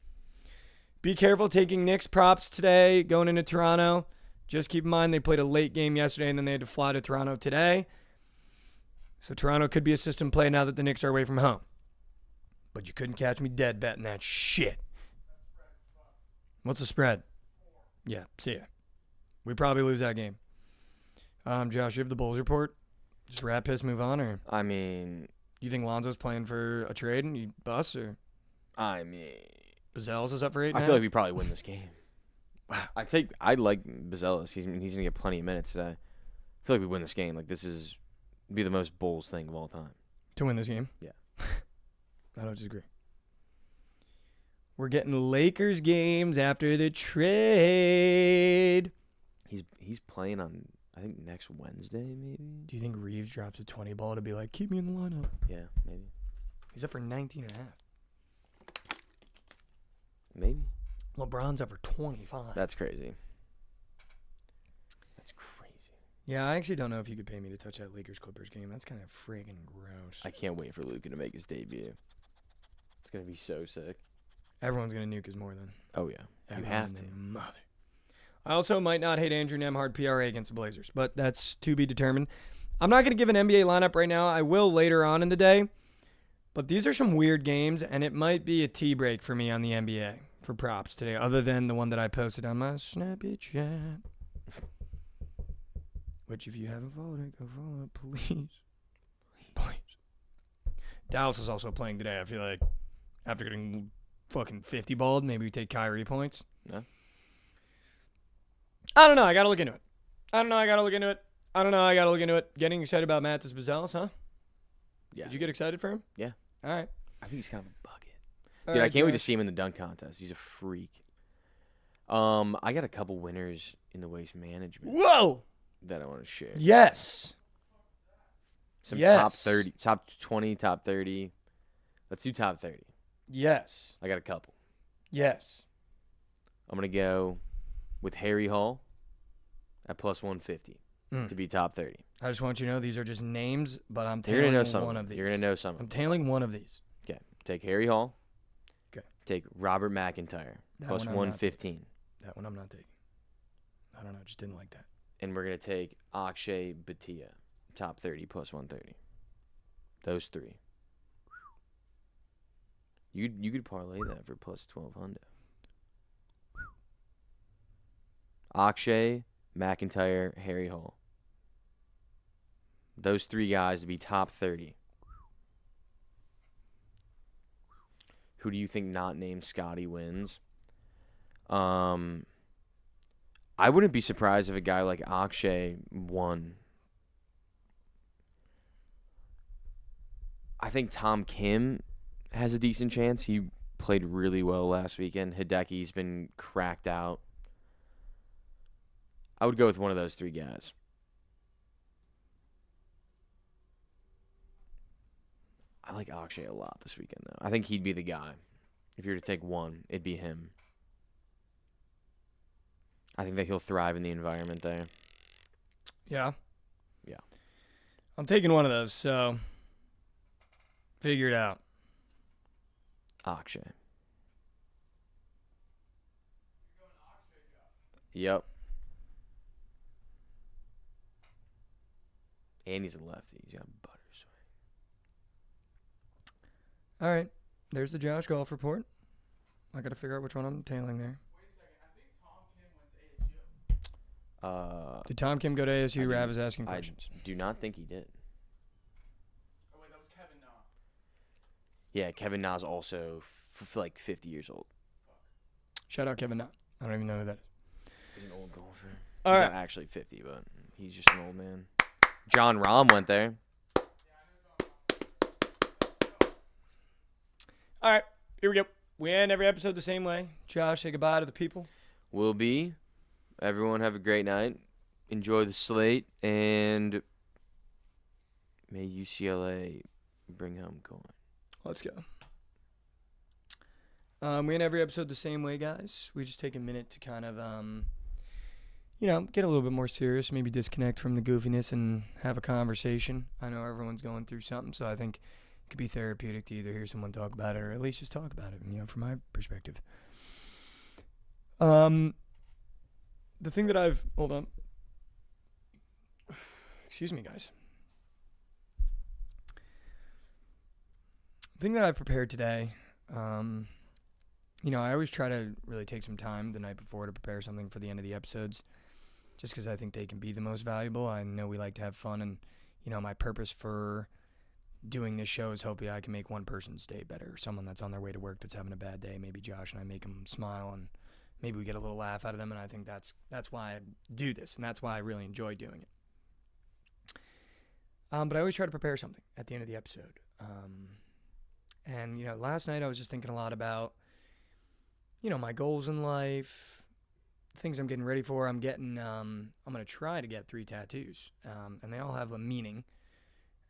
Be careful taking Knicks props today going into Toronto. Just keep in mind they played a late game yesterday, and then they had to fly to Toronto today. So Toronto could be a system play now that the Knicks are away from home. But you couldn't catch me dead betting that shit. What's the spread? Yeah, see ya. We probably lose that game. Josh, you have the Bulls report? Just rat piss, move on, or I mean, you think Lonzo's playing for a trade and you bust, or Bazel's is up for 8 I now? feel like we probably win this game. Wow. I like Bazelis. He's gonna get plenty of minutes today. I feel like we win this game. Like, this is be the most Bulls thing of all time. To win this game? Yeah. I don't disagree. We're getting Lakers games after the trade. He's playing on, I think, next Wednesday, maybe? Do you think Reeves drops a 20 ball to be like, keep me in the lineup? Yeah, maybe. He's up for 19.5. Maybe. LeBron's up for 25. That's crazy. That's crazy. Yeah, I actually don't know if you could pay me to touch that Lakers-Clippers game. That's kind of friggin' gross. I can't wait for Luka to make his debut. It's going to be so sick. Everyone's going to nuke his more than. Oh, yeah. You have to. Mother. I also might not hate Andrew Nemhard PRA against the Blazers, but that's to be determined. I'm not going to give an NBA lineup right now. I will later on in the day. But these are some weird games, and it might be a tea break for me on the NBA for props today, other than the one that I posted on my Snapchat. Which, if you haven't followed it, go follow it, please. Please. Dallas is also playing today. I feel like after getting fucking 50 balled, maybe we take Kyrie points. No? I don't know. I got to look into it. Getting excited about Matis Bazelis, huh? Yeah. Did you get excited for him? Yeah. All right. I think he's kind of a bucket. All Dude, I right, can't wait to Josh. see him in the dunk contest. He's a freak. I got a couple winners in the waste management Whoa! that I want to share. Yes. Some Yes. top 30, top 20, top 30. Let's do top 30. Yes. I got a couple. Yes. I'm going to go with Harry Hall at plus 150 to be top 30. I just want you to know these are just names, but I'm You're going to know tailing some. one of these. You're going to know some. I'm tailing one of these. Okay. Take Harry Hall. Okay. Take Robert McIntyre That plus one I'm not 115. That one I'm not taking. I don't know. Just didn't like that. And we're going to take Akshay Bhatia, top 30 plus 130. Those three. You could parlay that for plus 1,200. Akshay, McIntyre, Harry Hall. Those 3 guys to be top 30. Who do you think not named Scotty wins? I wouldn't be surprised if a guy like Akshay won. I think Tom Kim has a decent chance. He played really well last weekend. Hideki's been cracked out. I would go with one of those 3 guys. I like Akshay a lot this weekend, though. I think he'd be the guy. If you were to take one, it'd be him. I think that he'll thrive in the environment there. Yeah. Yeah. I'm taking one of those, so figure it out. Akshay. Yep. And he's a lefty. He's got butter swing. All right. There's the Josh Golf report. I got to figure out which one I'm tailing there. Wait a second. I think Tom Kim went to ASU. Did Tom Kim go to ASU? I Rav do- is asking I questions. do not think he did. Oh, wait, that was Kevin Na. Yeah, Kevin Na's also like 50 years old. Shout out Kevin Knott. I don't even know who that is. He's an old golfer. All He's right. not actually 50, but he's just an old man. John Rahm went there. All right. Here we go. We end every episode the same way. Josh, say goodbye to the people. Will be. Everyone have a great night. Enjoy the slate, and may UCLA bring home coin. Let's go. We end every episode the same way, guys. We just take a minute to kind of, get a little bit more serious, maybe disconnect from the goofiness and have a conversation. I know everyone's going through something, so I think it could be therapeutic to either hear someone talk about it or at least just talk about it, from my perspective. The thing that I've... Hold on. Excuse me, guys. The thing that I've prepared today... I always try to really take some time the night before to prepare something for the end of the episodes, just because I think they can be the most valuable. I know we like to have fun, and, my purpose for doing this show is hoping I can make one person's day better, someone that's on their way to work that's having a bad day. Maybe Josh and I make them smile, and maybe we get a little laugh out of them, and I think that's why I do this, and that's why I really enjoy doing it. But I always try to prepare something at the end of the episode. Last night I was just thinking a lot about my goals in life, things I'm getting ready for. I'm going to try to get 3 tattoos, and they all have a meaning.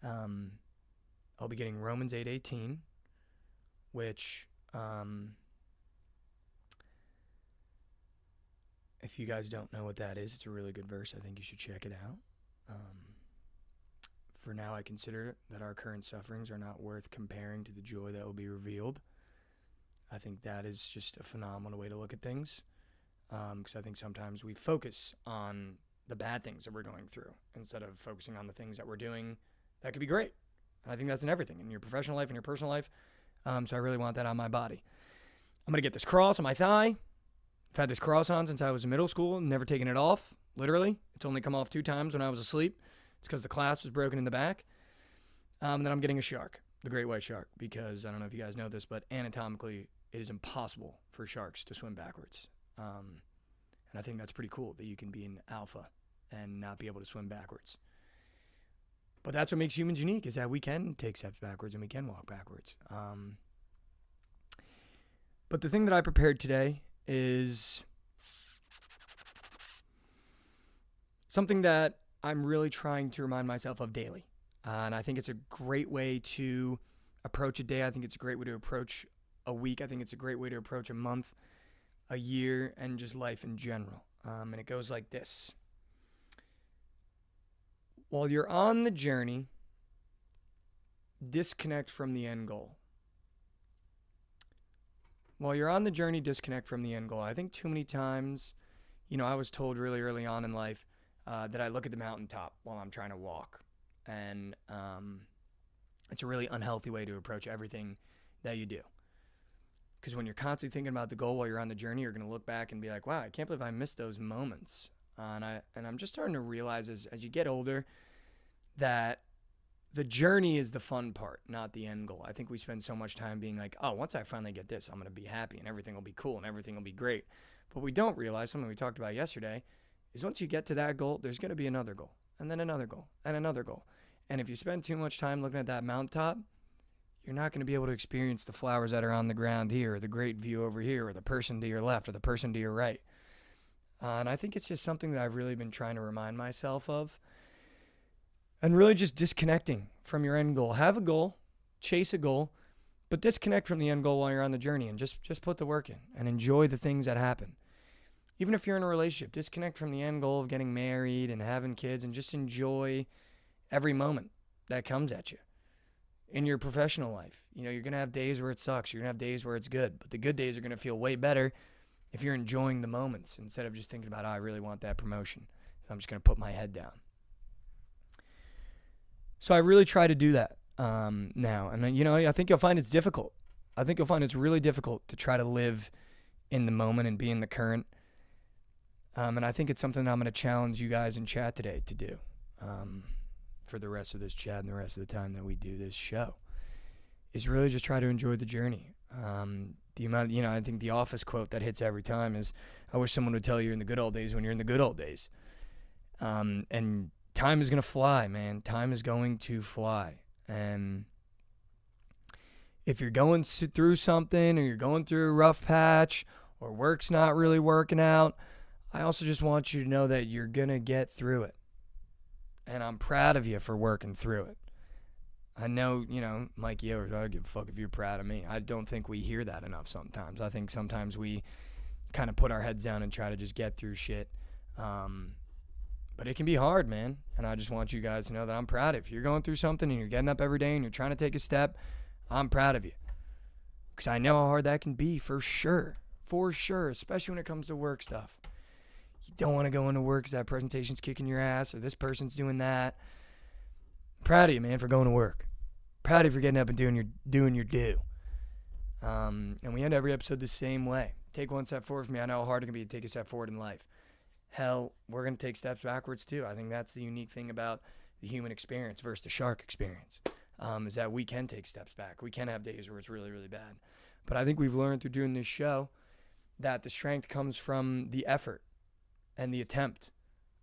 I'll be getting Romans 8:18, which, if you guys don't know what that is, it's a really good verse. I think you should check it out. For now, I consider that our current sufferings are not worth comparing to the joy that will be revealed. I think that is just a phenomenal way to look at things, because I think sometimes we focus on the bad things that we're going through instead of focusing on the things that we're doing that could be great. And I think that's in everything, in your professional life and your personal life. So I really want that on my body. I'm going to get this cross on my thigh. I've had this cross on since I was in middle school, never taken it off, literally. It's only come off 2 times when I was asleep. It's because the clasp was broken in the back. Then I'm getting a shark, the great white shark, because I don't know if you guys know this, but anatomically it is impossible for sharks to swim backwards. And I think that's pretty cool that you can be an alpha and not be able to swim backwards. But that's what makes humans unique, is that we can take steps backwards and we can walk backwards. But the thing that I prepared today is something that I'm really trying to remind myself of daily. And I think it's a great way to approach a day. I think it's a great way to approach a week. I think it's a great way to approach a month, a year, and just life in general. And it goes like this. While you're on the journey, disconnect from the end goal. While you're on the journey, disconnect from the end goal. I think too many times, I was told really early on in life that I look at the mountaintop while I'm trying to walk. And it's a really unhealthy way to approach everything that you do. Because when you're constantly thinking about the goal while you're on the journey, you're going to look back and be like, wow, I can't believe I missed those moments. And I'm just starting to realize as you get older that the journey is the fun part, not the end goal. I think we spend so much time being like, oh, once I finally get this, I'm going to be happy and everything will be cool and everything will be great. But we don't realize, something we talked about yesterday, is once you get to that goal, there's going to be another goal and then another goal and another goal. And if you spend too much time looking at that mountaintop, you're not going to be able to experience the flowers that are on the ground here, or the great view over here, or the person to your left, or the person to your right. And I think it's just something that I've really been trying to remind myself of. And really just disconnecting from your end goal. Have a goal, chase a goal, but disconnect from the end goal while you're on the journey and just put the work in and enjoy the things that happen. Even if you're in a relationship, disconnect from the end goal of getting married and having kids and just enjoy every moment that comes at you. In your professional life, you're going to have days where it sucks. You're going to have days where it's good, but the good days are going to feel way better if you're enjoying the moments instead of just thinking about, oh, I really want that promotion, so I'm just going to put my head down. So I really try to do that now. And, I think you'll find it's difficult. I think you'll find it's really difficult to try to live in the moment and be in the current. And I think it's something I'm going to challenge you guys in chat today to do for the rest of this chat and the rest of the time that we do this show, is really just try to enjoy the journey. The amount, I think the Office quote that hits every time is, I wish someone would tell you in the good old days when you're in the good old days. And time is going to fly, man. Time is going to fly. And if you're going through something, or you're going through a rough patch, or work's not really working out, I also just want you to know that you're going to get through it. And I'm proud of you for working through it. I know, Mikey Over, I don't give a fuck if you're proud of me. I don't think we hear that enough sometimes. I think sometimes we kind of put our heads down and try to just get through shit. But it can be hard, man. And I just want you guys to know that I'm proud of you. If you're going through something and you're getting up every day and you're trying to take a step, I'm proud of you. Because I know how hard that can be, for sure. For sure, especially when it comes to work stuff. You don't want to go into work because that presentation's kicking your ass, or this person's doing that. Proud of you, man, for going to work. Proud of you for getting up and doing your due. And we end every episode the same way. Take one step forward for me. I know how hard it can be to take a step forward in life. Hell, we're going to take steps backwards too. I think that's the unique thing about the human experience versus the shark experience, is that we can take steps back. We can have days where it's really, really bad. But I think we've learned through doing this show that the strength comes from the effort and the attempt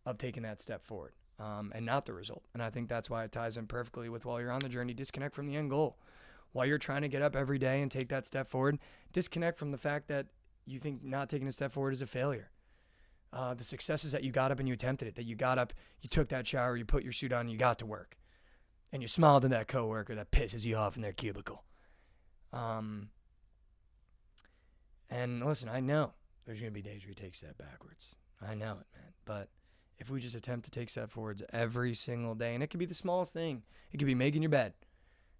of taking that step forward, and not the result. And I think that's why it ties in perfectly with, while you're on the journey, disconnect from the end goal. While you're trying to get up every day and take that step forward, disconnect from the fact that you think not taking a step forward is a failure. The success is that you got up and you attempted it, that you got up, you took that shower, you put your suit on, and you got to work. And you smiled at that coworker that pisses you off in their cubicle. And listen, I know there's going to be days where you take a step backwards. I know it, man. But if we just attempt to take step forwards every single day, and it could be the smallest thing. It could be making your bed.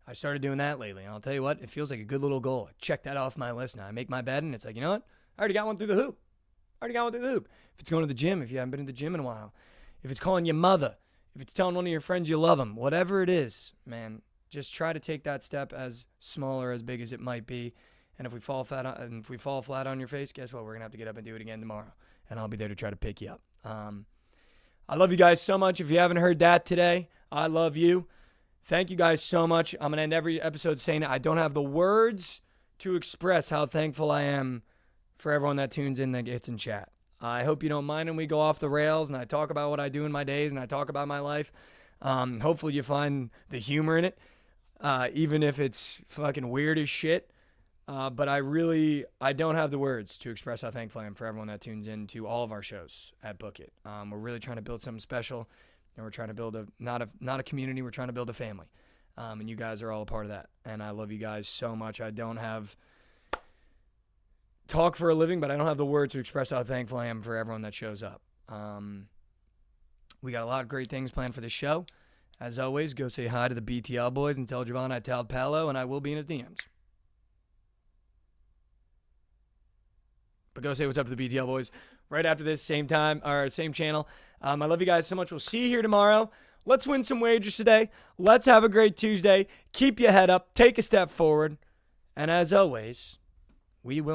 I started doing that lately, and I'll tell you what, it feels like a good little goal. Check that off my list now. I make my bed, and it's like, you know what? I already got one through the hoop. If it's going to the gym, if you haven't been to the gym in a while, if it's calling your mother, if it's telling one of your friends you love them, whatever it is, man, just try to take that step, as small or as big as it might be. And if we fall flat on your face, guess what? We're going to have to get up and do it again tomorrow. And I'll be there to try to pick you up. I love you guys so much. If you haven't heard that today, I love you. Thank you guys so much. I'm going to end every episode saying that I don't have the words to express how thankful I am for everyone that tunes in, that gets in chat. I hope you don't mind when we go off the rails and I talk about what I do in my days and I talk about my life. Hopefully you find the humor in it, even if it's fucking weird as shit. But I don't have the words to express how thankful I am for everyone that tunes in to all of our shows at Bookit. We're really trying to build something special, and we're trying to build not a community, we're trying to build a family. And you guys are all a part of that. And I love you guys so much. I don't have talk for a living, but I don't have the words to express how thankful I am for everyone that shows up. We got a lot of great things planned for this show. As always, go say hi to the BTL boys and tell Jovan I told Palo, and I will be in his DMs. But go say what's up to the BTL boys right after this, same time, or same channel. I love you guys so much. We'll see you here tomorrow. Let's win some wagers today. Let's have a great Tuesday. Keep your head up. Take a step forward. And as always, we will.